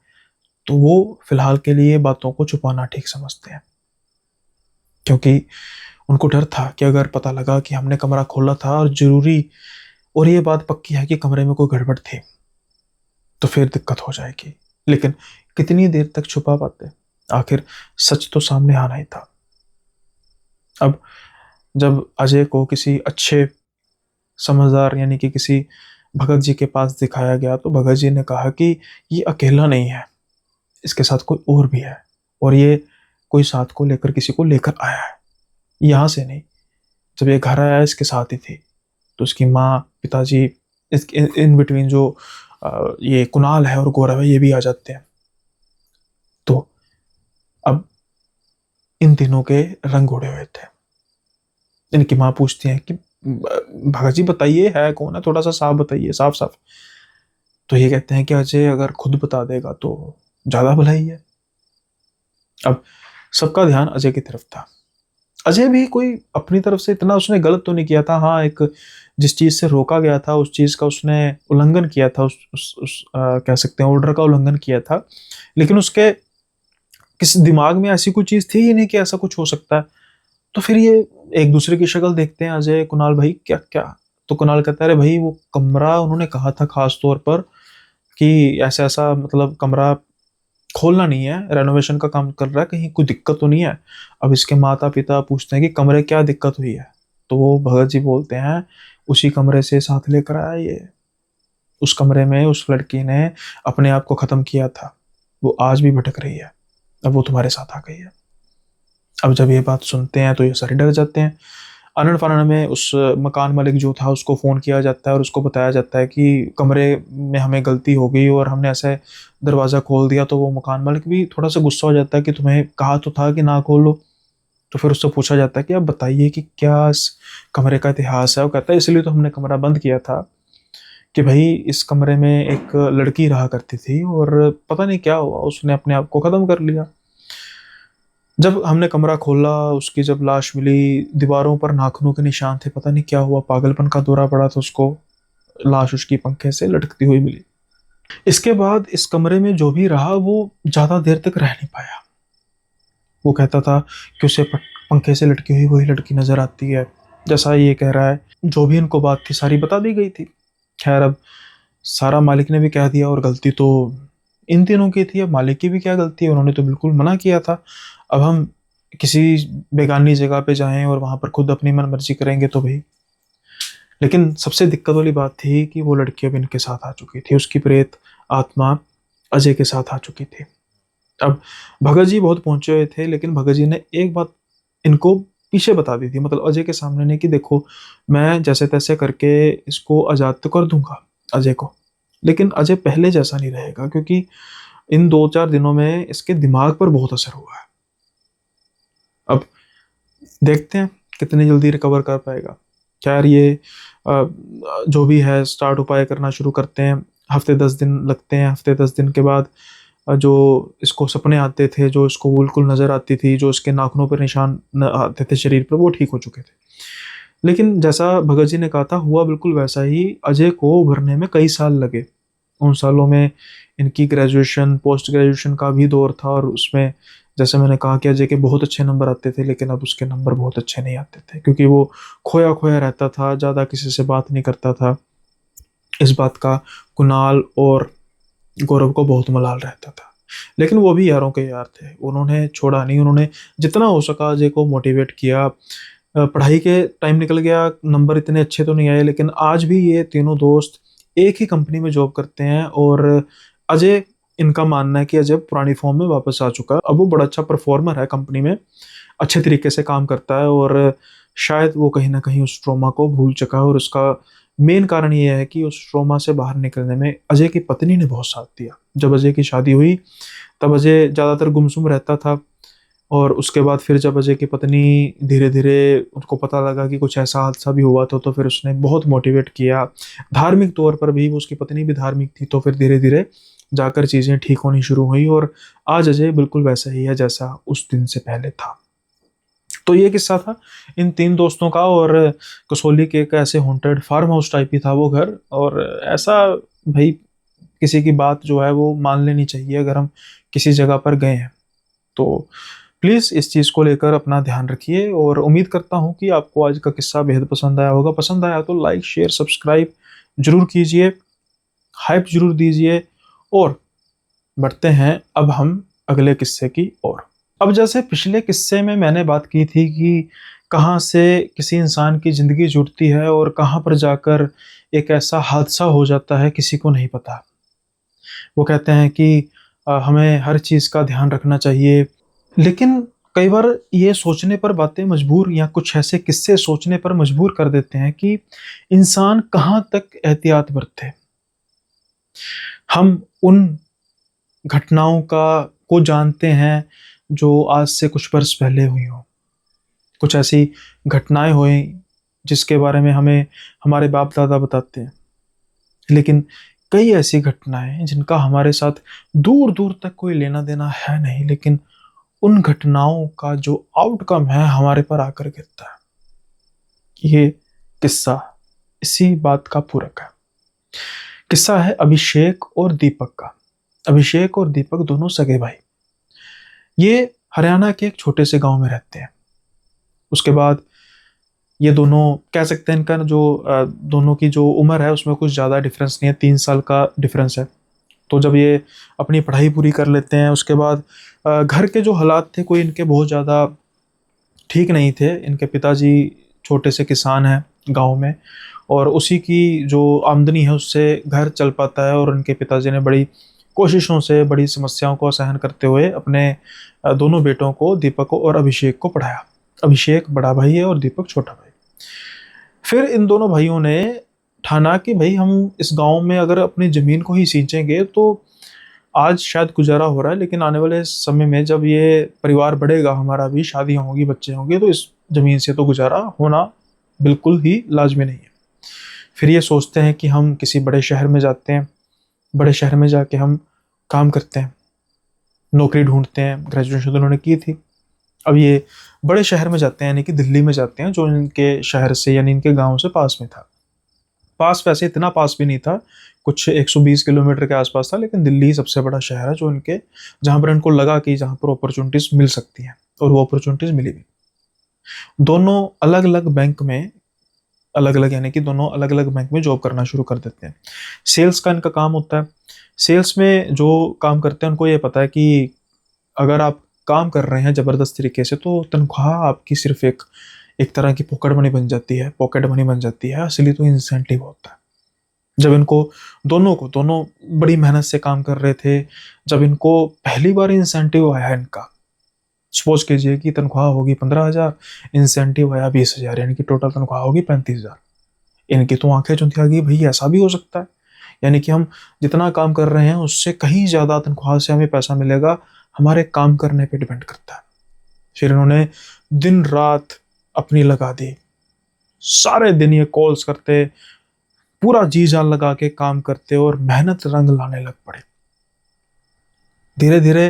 तो वो फिलहाल के लिए बातों को छुपाना ठीक समझते हैं, क्योंकि उनको डर था कि अगर पता लगा कि हमने कमरा खोला था और जरूरी, और ये बात पक्की है कि कमरे में कोई गड़बड़ थी, तो फिर दिक्कत हो जाएगी। लेकिन कितनी देर तक छुपा पाते? आखिर सच तो सामने आना ही था। अब जब अजय को किसी अच्छे समझदार यानी कि किसी भगत जी के पास दिखाया गया, तो भगत जी ने कहा कि ये अकेला नहीं है, इसके साथ कोई और भी है, और ये कोई साथ को लेकर किसी को लेकर आया है, यहाँ से नहीं। जब ये घर आया इसके साथ ही थी। तो उसकी माँ, पिताजी, इस इन बिटवीन जो ये कुणाल है और गौरव है, ये भी आ जाते हैं। तो अब इन तीनों के रंग उड़े हुए थे। इनकी माँ पूछती है कि भगत जी बताइए है कौन है, थोड़ा सा साफ बताइए, साफ साफ। तो ये कहते हैं कि अजय अगर खुद बता देगा तो ज्यादा भलाई है। अब सबका ध्यान अजय की तरफ था। अजय भी कोई अपनी तरफ से इतना उसने गलत तो नहीं किया था। हाँ, एक जिस चीज से रोका गया था उस चीज का उसने उल्लंघन किया था, कह सकते हैं ऑर्डर का उल्लंघन किया था। लेकिन उसके किस दिमाग में ऐसी कोई चीज थी ही नहीं कि ऐसा कुछ हो सकता है। तो फिर ये एक दूसरे की शक्ल देखते हैं, अजय कुणाल भाई क्या क्या। तो कुणाल कहता है अरे भाई वो कमरा उन्होंने कहा था खास तौर पर कि ऐसा ऐसा मतलब कमरा खोलना नहीं है, रेनोवेशन का काम कर रहा है, कहीं कोई दिक्कत तो नहीं है। अब इसके माता पिता पूछते हैं कि कमरे क्या दिक्कत हुई है। तो वो भगत जी बोलते हैं उसी कमरे से साथ लेकर आया ये, उस कमरे में उस लड़की ने अपने आप को खत्म किया था, वो आज भी भटक रही है, अब वो तुम्हारे साथ आ गई है। अब जब ये बात सुनते हैं तो ये सारे डर जाते हैं। आनन फानन में उस मकान मालिक जो था उसको फ़ोन किया जाता है और उसको बताया जाता है कि कमरे में हमें गलती हो गई और हमने ऐसे दरवाज़ा खोल दिया। तो वो मकान मालिक भी थोड़ा सा गुस्सा हो जाता है कि तुम्हें कहा तो था कि ना खोलो। तो फिर उससे पूछा जाता है कि आप बताइए कि क्या इस कमरे का इतिहास है। वो कहता है इसलिए तो हमने कमरा बंद किया था कि भाई इस कमरे में एक लड़की रहा करती थी और पता नहीं क्या हुआ उसने अपने आप को ख़त्म कर लिया। जब हमने कमरा खोला उसकी जब लाश मिली, दीवारों पर नाखूनों के निशान थे, पता नहीं क्या हुआ, पागलपन का दौरा पड़ा था उसको, लाश उसकी पंखे से लटकती हुई मिली। इसके बाद इस कमरे में जो भी रहा वो ज्यादा देर तक रह नहीं पाया। वो कहता था कि उसे पंखे से लटकी हुई वही लड़की नजर आती है, जैसा ये कह रहा है। जो भी इनको बात थी सारी बता दी गई थी। खैर अब सारा मालिक ने भी कह दिया और गलती तो इन तीनों की थी, अब मालिक की भी क्या गलती है, उन्होंने तो बिल्कुल मना किया था। अब हम किसी बेगानी जगह पे जाएं और वहां पर खुद अपनी मन मर्जी करेंगे तो भाई। लेकिन सबसे दिक्कत वाली बात थी कि वो लड़की अब इनके साथ आ चुकी थी, उसकी प्रेत आत्मा अजय के साथ आ चुकी थी। अब भगत जी बहुत पहुंचे हुए थे, लेकिन भगत जी ने एक बात इनको पीछे बता दी थी, मतलब अजय के सामने ने, कि देखो मैं जैसे तैसे करके इसको आजाद तो कर दूंगा अजय को, लेकिन अजय पहले जैसा नहीं रहेगा, क्योंकि इन 2-4 दिनों में इसके दिमाग पर बहुत असर हुआ है। अब देखते हैं कितनी जल्दी रिकवर कर पाएगा। खैर ये जो भी है स्टार्ट उपाय करना शुरू करते हैं। हफ्ते 10 दिन लगते हैं। हफ्ते 10 दिन के बाद जो इसको सपने आते थे, जो इसको बिल्कुल नजर आती थी, जो इसके नाखूनों पर निशान आते थे शरीर पर, वो ठीक हो चुके थे। लेकिन जैसा भगत जी ने कहा था हुआ बिल्कुल वैसा ही। अजय को उभरने में कई साल लगे। उन सालों में इनकी ग्रेजुएशन पोस्ट ग्रेजुएशन का भी दौर था, और उसमें जैसे मैंने कहा कि अजय के बहुत अच्छे नंबर आते थे, लेकिन अब उसके नंबर बहुत अच्छे नहीं आते थे, क्योंकि वो खोया खोया रहता था, ज़्यादा किसी से बात नहीं करता था। इस बात का कुणाल और गौरव को बहुत मलाल रहता था। लेकिन वो भी यारों के यार थे, उन्होंने छोड़ा नहीं, उन्होंने जितना हो सका अजय को मोटिवेट किया। पढ़ाई के टाइम निकल गया, नंबर इतने अच्छे तो नहीं आए, लेकिन आज भी ये तीनों दोस्त एक ही कंपनी में जॉब करते हैं। और अजय, इनका मानना है कि अजय पुरानी फॉर्म में वापस आ चुका है। अब वो बड़ा अच्छा परफॉर्मर है कंपनी में, अच्छे तरीके से काम करता है, और शायद वो कहीं ना कहीं उस ट्रॉमा को भूल चुका है। और उसका मेन कारण ये है कि उस ट्रॉमा से बाहर निकलने में अजय की पत्नी ने बहुत साथ दिया। जब अजय की शादी हुई तब अजय ज़्यादातर गुमसुम रहता था, और उसके बाद फिर जब अजय की पत्नी धीरे धीरे उसको पता लगा कि कुछ ऐसा हादसा भी हुआ तो फिर उसने बहुत मोटिवेट किया। धार्मिक तौर पर भी, वो उसकी पत्नी भी धार्मिक थी, तो फिर धीरे धीरे जाकर चीज़ें ठीक होनी शुरू हुई, और आज अजय बिल्कुल वैसा ही है जैसा उस दिन से पहले था। तो ये किस्सा था इन तीन दोस्तों का। और कसौली के एक ऐसे हॉन्टेड फार्म हाउस टाइप ही था वो घर। और ऐसा भाई किसी की बात जो है वो मान लेनी चाहिए अगर हम किसी जगह पर गए हैं तो। प्लीज़ इस चीज़ को लेकर अपना ध्यान रखिए, और उम्मीद करता हूँ कि आपको आज का किस्सा बेहद पसंद आया होगा। पसंद आया तो लाइक शेयर सब्सक्राइब जरूर कीजिए, हाइप जरूर दीजिए, और बढ़ते हैं अब हम अगले किस्से की ओर। अब जैसे पिछले किस्से में मैंने बात की थी कि कहाँ से किसी इंसान की ज़िंदगी जुड़ती है और कहाँ पर जाकर एक ऐसा हादसा हो जाता है किसी को नहीं पता। वो कहते हैं कि हमें हर चीज़ का ध्यान रखना चाहिए, लेकिन कई बार ये सोचने पर बातें मजबूर, या कुछ ऐसे किस्से सोचने पर मजबूर कर देते हैं कि इंसान कहाँ तक एहतियात बरते। हम उन घटनाओं का को जानते हैं जो आज से कुछ वर्ष पहले हुई हो। कुछ ऐसी घटनाएं हुई जिसके बारे में हमें हमारे बाप दादा बताते हैं, लेकिन कई ऐसी घटनाएं जिनका हमारे साथ दूर दूर तक कोई लेना देना है नहीं, लेकिन उन घटनाओं का जो आउटकम है हमारे पर आकर गिरता है। ये किस्सा इसी बात का पूरक है। किस्सा है अभिषेक और दीपक का। अभिषेक और दीपक दोनों सगे भाई। ये हरियाणा के एक छोटे से गांव में रहते हैं। उसके बाद ये दोनों कह सकते हैं इनका जो दोनों की जो उम्र है उसमें कुछ ज़्यादा डिफरेंस नहीं है, 3 साल का डिफरेंस है। तो जब ये अपनी पढ़ाई पूरी कर लेते हैं उसके बाद घर के जो हालात थे कोई इनके बहुत ज़्यादा ठीक नहीं थे। इनके पिताजी छोटे से किसान हैं गांव में, और उसी की जो आमदनी है उससे घर चल पाता है। और उनके पिताजी ने बड़ी कोशिशों से, बड़ी समस्याओं को सहन करते हुए अपने दोनों बेटों को, दीपक और अभिषेक को पढ़ाया। अभिषेक बड़ा भाई है और दीपक छोटा भाई। फिर इन दोनों भाइयों ने ठाना कि भाई हम इस गांव में अगर अपनी ज़मीन को ही सींचेंगे तो आज शायद गुजारा हो रहा है, लेकिन आने वाले समय में जब ये परिवार बढ़ेगा, हमारा भी शादियां होंगी, बच्चे होंगे, तो इस ज़मीन से तो गुजारा होना बिल्कुल ही लाजमी नहीं है। फिर ये सोचते हैं कि हम किसी बड़े शहर में जाते हैं, बड़े शहर में जाके हम काम करते हैं, नौकरी ढूंढते हैं। ग्रेजुएशन तो उन्होंने की थी। अब ये बड़े शहर में जाते हैं, यानी कि दिल्ली में जाते हैं, जो इनके शहर से यानी इनके गांव से पास में था। पास वैसे इतना पास भी नहीं था, कुछ 120 किलोमीटर के आसपास था, लेकिन दिल्ली सबसे बड़ा शहर है जो इनके, जहां पर इनको लगा कि जहां पर अपॉर्चुनिटीज मिल सकती हैं, और वो अपॉर्चुनिटीज मिली भी। दोनों अलग अलग बैंक में, अलग अलग यानी कि दोनों अलग अलग बैंक में जॉब करना शुरू कर देते हैं। सेल्स का इनका काम होता है। सेल्स में जो काम करते हैं उनको ये पता है कि अगर आप काम कर रहे हैं ज़बरदस्त तरीके से तो तनख्वाह आपकी सिर्फ एक एक तरह की पॉकेट मनी बन जाती है, पॉकेट मनी बन जाती है। असली तो इंसेंटिव होता है। जब इनको दोनों बड़ी मेहनत से काम कर रहे थे, जब इनको पहली बार इंसेंटिव आया इनका, सपोज कीजिए कि तनख्वाह होगी 15,000, इंसेंटिव आया 20,000, यानी कि टोटल तनख्वाह होगी 35,000। इनकी तो आंखें चुंधिया गई, भाई ऐसा भी हो सकता है, यानी कि हम जितना काम कर रहे हैं उससे कहीं ज़्यादा तनख्वाह से हमें पैसा मिलेगा, हमारे काम करने पे डिपेंड करता है। फिर इन्होंने दिन रात अपनी लगा दी, सारे दिन ये कॉल्स करते, पूरा जी जान लगा के काम करते और मेहनत रंग लाने लग पड़े। धीरे धीरे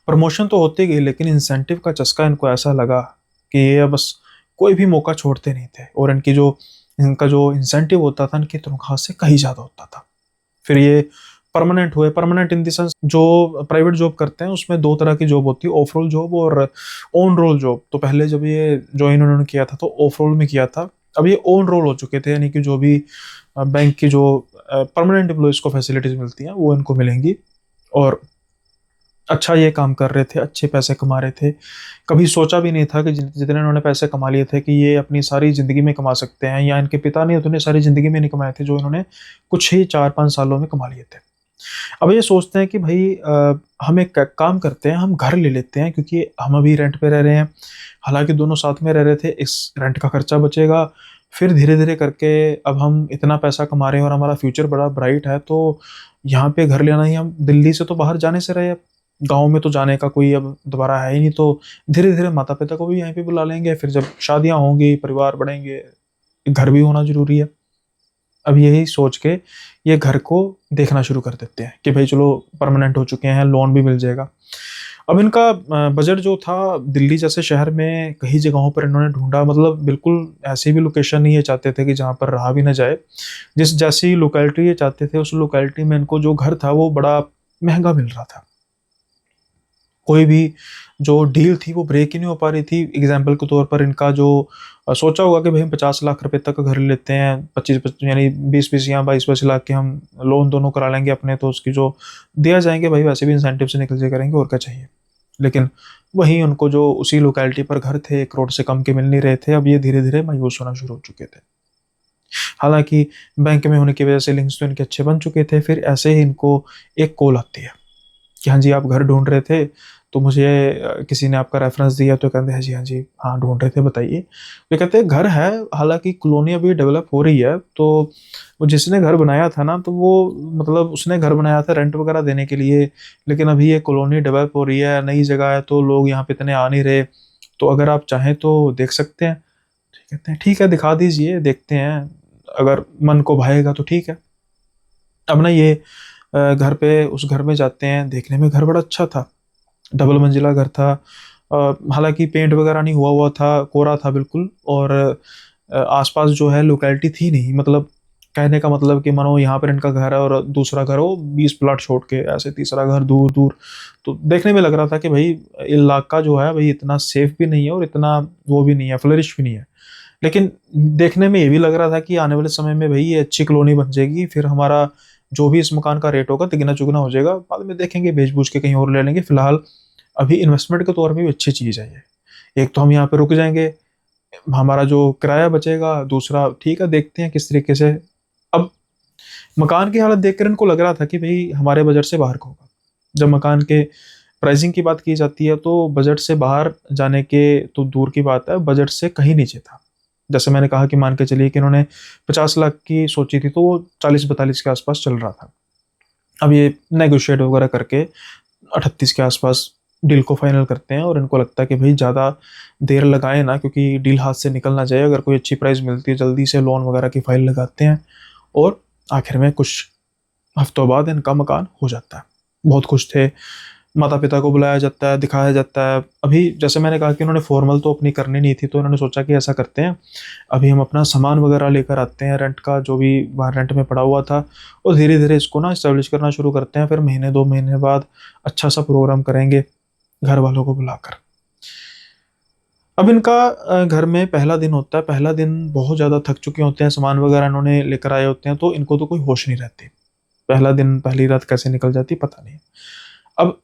प्रमोशन तो होती गई, लेकिन इंसेंटिव का चस्का इनको ऐसा लगा कि ये बस कोई भी मौका छोड़ते नहीं थे, और इनका जो इंसेंटिव होता था इनकी तनख्वाह से कहीं ज़्यादा होता था। फिर ये परमानेंट हुए। परमानेंट इन द सेंस, जो प्राइवेट जॉब करते हैं उसमें दो तरह की जॉब होती है, ऑफ रोल जॉब और ऑन रोल जॉब। तो पहले जब ये ज्वाइन उन्होंने किया था तो ऑफ रोल में किया था, अब ये ऑन रोल हो चुके थे, यानी कि जो भी बैंक की जो परमानेंट एम्प्लॉयज को फैसिलिटीज मिलती हैं वो इनको मिलेंगी। और अच्छा ये काम कर रहे थे, अच्छे पैसे कमा रहे थे। कभी सोचा भी नहीं था कि जितने इन्होंने पैसे कमा लिए थे कि ये अपनी सारी ज़िंदगी में कमा सकते हैं, या इनके पिता ने उतने सारी ज़िंदगी में नहीं कमाए थे जो इन्होंने कुछ ही 4-5 सालों में कमा लिए थे। अब ये सोचते हैं कि भाई हम एक काम करते हैं, हम घर ले लेते हैं, क्योंकि हम अभी रेंट पे रह रहे हैं। हालांकि दोनों साथ में रह रहे थे, इस रेंट का खर्चा बचेगा। फिर धीरे धीरे करके अब हम इतना पैसा कमा रहे हैं और हमारा फ्यूचर बड़ा ब्राइट है, तो यहाँ पे घर लेना ही, हम दिल्ली से तो बाहर जाने से रहे, गाँव में तो जाने का कोई अब दोबारा है ही नहीं, तो धीरे धीरे माता पिता को भी यहीं पे बुला लेंगे। फिर जब शादियाँ होंगी, परिवार बढ़ेंगे, घर भी होना जरूरी है। अब यही सोच के ये घर को देखना शुरू कर देते हैं कि भाई चलो परमानेंट हो चुके हैं, लोन भी मिल जाएगा। अब इनका बजट जो था, दिल्ली जैसे शहर में कई जगहों पर इन्होंने ढूंढा, मतलब बिल्कुल ऐसी भी लोकेशन नहीं ये चाहते थे कि जहाँ पर रहा भी ना जाए। जिस जैसी लोकेलिटी ये चाहते थे उस लोकेलिटी में इनको जो घर था वो बड़ा महंगा मिल रहा था। कोई भी जो डील थी वो ब्रेक ही नहीं हो पा रही थी। एग्जाम्पल के तौर पर इनका जो सोचा होगा कि भाई हम 50 लाख रुपए तक का घर लेते हैं, 25 यानी 20-20 या 22-22 लाख के हम लोन दोनों करा लेंगे अपने, तो उसकी जो दिया जाएंगे भाई वैसे भी इंसेंटिव से निकल जाए करेंगे, और क्या चाहिए। लेकिन वहीं उनको जो उसी लोकेलिटी पर घर थे 1 करोड़ से कम के मिल नहीं रहे थे। अब ये धीरे धीरे मायूस होना शुरू हो चुके थे। हालांकि बैंक में होने की वजह से लिंक्स तो इनके अच्छे बन चुके थे। फिर ऐसे ही इनको एक कॉल आती है कि हाँ जी आप घर ढूंढ रहे थे, तो मुझे किसी ने आपका रेफरेंस दिया। तो कहते हैं जी हाँ जी, हाँ ढूंढ रहे थे, बताइए। तो कहते हैं घर है, हालांकि कॉलोनी अभी डेवलप हो रही है, तो वो जिसने घर बनाया था ना, तो वो मतलब उसने घर बनाया था रेंट वगैरह देने के लिए, लेकिन अभी ये कॉलोनी डेवलप हो रही है, नई जगह है, तो लोग यहाँ पे इतने आ नहीं रहे, तो अगर आप चाहें तो देख सकते हैं। तो कहते हैं ठीक है, दिखा दीजिए, देखते हैं, अगर मन को भाएगा तो ठीक है। अब ना ये घर पे, उस घर में जाते हैं। देखने में घर बड़ा अच्छा था, डबल मंजिला घर था। हालांकि पेंट वगैरह नहीं हुआ हुआ था, कोरा था बिल्कुल। और आसपास जो है लोकेलिटी थी नहीं, मतलब कहने का मतलब कि मानो यहाँ पर इनका घर है और दूसरा घर हो 20 प्लॉट छोड़ के, ऐसे तीसरा घर दूर दूर। तो देखने में लग रहा था कि भाई इलाका जो है भाई इतना सेफ भी नहीं है और इतना वो भी नहीं है, फ्लरिश भी नहीं है। लेकिन देखने में ये भी लग रहा था कि आने वाले समय में भाई ये अच्छी कॉलोनी बन जाएगी, फिर हमारा जो भी इस मकान का रेट होगा तिगना चुगना हो जाएगा, बाद में देखेंगे बेच बूझ के कहीं और ले लेंगे। फिलहाल अभी इन्वेस्टमेंट के तौर पे भी अच्छी चीज़ है ये। एक तो हम यहाँ पे रुक जाएंगे, हमारा जो किराया बचेगा, दूसरा ठीक है देखते हैं किस तरीके से। अब मकान की हालत देखकर इनको लग रहा था कि भाई हमारे बजट से बाहर का होगा। जब मकान के प्राइसिंग की बात की जाती है तो बजट से बाहर जाने के तो दूर की बात है, बजट से कहीं नीचे था। जैसे मैंने कहा कि मान के चलिए कि इन्होंने 50 लाख की सोची थी तो वो 40-42 के आसपास चल रहा था। अब ये नेगोशिएट वगैरह करके 38 के आसपास डील को फाइनल करते हैं और इनको लगता है कि भाई ज़्यादा देर लगाए ना, क्योंकि डील हाथ से निकल ना जाए। अगर कोई अच्छी प्राइस मिलती है जल्दी से लोन वगैरह की फाइल लगाते हैं और आखिर में कुछ हफ्तों बाद इनका मकान हो जाता है। बहुत खुश थे, माता पिता को बुलाया जाता है, दिखाया जाता है। अभी जैसे मैंने कहा कि इन्होंने फॉर्मल तो अपनी करनी नहीं थी, तो इन्होंने सोचा कि ऐसा करते हैं, अभी हम अपना सामान वगैरह लेकर आते हैं रेंट का, जो भी बाहर रेंट में पड़ा हुआ था, और धीरे धीरे इसको ना इस्टेब्लिश करना शुरू करते हैं। फिर महीने 2 महीने बाद अच्छा सा प्रोग्राम करेंगे घर वालों को बुलाकर। अब इनका घर में पहला दिन होता है। पहला दिन बहुत ज़्यादा थक चुके होते हैं, सामान वगैरह इन्होंने लेकर आए होते हैं, तो इनको तो कोई होश नहीं रहती। पहला दिन पहली रात कैसे निकल जाती पता नहीं। अब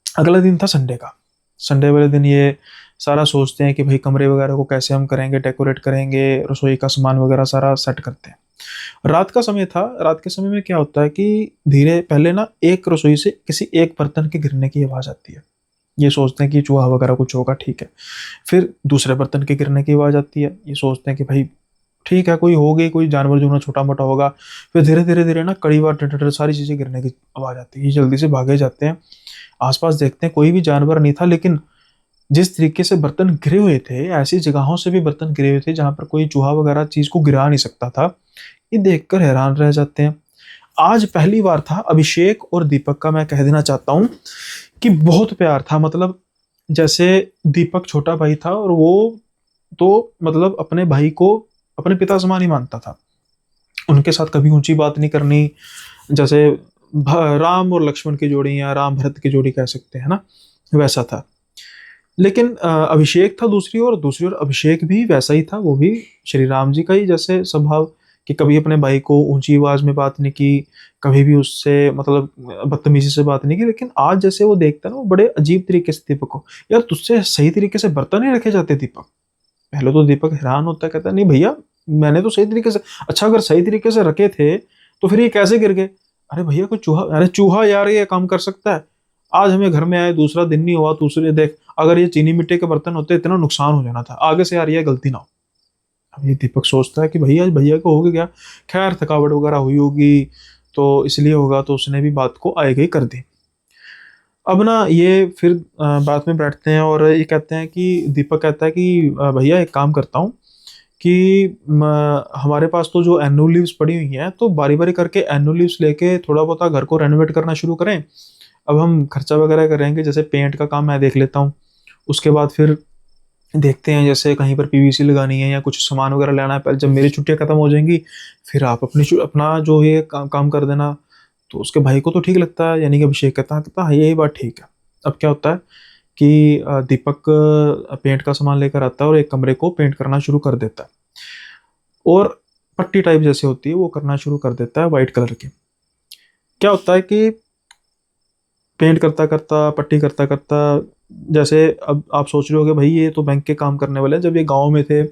अगला दिन था संडे का। संडे वाले दिन ये सारा सोचते हैं कि भाई कमरे वगैरह को कैसे हम करेंगे, डेकोरेट करेंगे, रसोई का सामान वगैरह सारा सेट करते हैं। रात का समय था। रात के समय में क्या होता है कि धीरे पहले ना एक रसोई से किसी एक बर्तन के गिरने की आवाज़ आती है। ये सोचते हैं कि चूहा वगैरह कुछ होगा, ठीक है। फिर दूसरे बर्तन के गिरने की आवाज़ आती है। ये सोचते हैं कि भाई ठीक है कोई होगी, कोई जानवर जो ना छोटा मोटा होगा। फिर धीरे धीरे धीरे ना कड़ी बार टटर सारी चीज़ें गिरने की आवाज़ आती है। ये जल्दी से भागे जाते हैं, आसपास देखते हैं कोई भी जानवर नहीं था। लेकिन जिस तरीके से बर्तन गिरे हुए थे, ऐसी जगहों से भी बर्तन गिरे हुए थे जहां पर कोई चूहा वगैरह चीज को गिरा नहीं सकता था। ये देखकर हैरान रह जाते हैं। आज पहली बार था अभिषेक और दीपक का, मैं कह देना चाहता हूँ कि बहुत प्यार था। मतलब जैसे दीपक छोटा भाई था और वो तो मतलब अपने भाई को अपने पिता समान ही मानता था। उनके साथ कभी ऊंची बात नहीं करनी। जैसे राम और लक्ष्मण की जोड़ी या राम भरत की जोड़ी कह सकते हैं ना, वैसा था। लेकिन अभिषेक था दूसरी ओर अभिषेक भी वैसा ही था। वो भी श्री राम जी का ही जैसे स्वभाव, कि कभी अपने भाई को ऊंची आवाज में बात नहीं की, कभी भी उससे मतलब बदतमीजी से बात नहीं की। लेकिन आज जैसे वो देखता ना, वो बड़े अजीब तरीके से दीपक को, यार तुझसे सही तरीके से बर्तन नहीं रखे जाते दीपक। पहले तो दीपक हैरान होता है, कहता नहीं भैया मैंने तो सही तरीके से, अच्छा अगर सही तरीके से रखे थे तो फिर ये कैसे गिर गए। अरे भैया कोई चूहा, अरे चूहा यार ये काम कर सकता है। आज हमें घर में आए दूसरा दिन नहीं हुआ, दूसरे देख अगर ये चीनी मिट्टी के बर्तन होते इतना नुकसान हो जाना था। आगे से यार ये गलती ना हो। अब ये दीपक सोचता है कि भैया भैया को हो गया, खैर थकावट वगैरह हुई होगी तो इसलिए होगा, तो उसने भी बात को आए गई कर दी। अब ना ये फिर बात में बैठते हैं और ये कहते हैं कि दीपक कहता है कि भैया एक काम करता हूँ कि हमारे पास तो जो एनुअल लीव्स पड़ी हुई हैं, तो बारी बारी करके एनुअल लीव्स लेके थोड़ा बहुत घर को रेनोवेट करना शुरू करें। अब हम खर्चा वगैरह करेंगे, जैसे पेंट का काम मैं देख लेता हूँ, उसके बाद फिर देखते हैं जैसे कहीं पर पीवीसी लगानी है या कुछ सामान वगैरह लेना है। पहले जब मेरी छुट्टियां खत्म हो जाएंगी फिर आप अपना जो है काम कर देना। तो उसके भाई को तो ठीक लगता है, यानी कि अभिषेक कहता है यही बात ठीक है। अब क्या होता है कि दीपक पेंट का सामान लेकर आता है और एक कमरे को पेंट करना शुरू कर देता है, और पट्टी टाइप जैसे होती है वो करना शुरू कर देता है वाइट कलर की। क्या होता है कि पेंट करता करता पट्टी करता करता, जैसे अब आप सोच रहे होगे भाई ये तो बैंक के काम करने वाले हैं। जब ये गांव में थे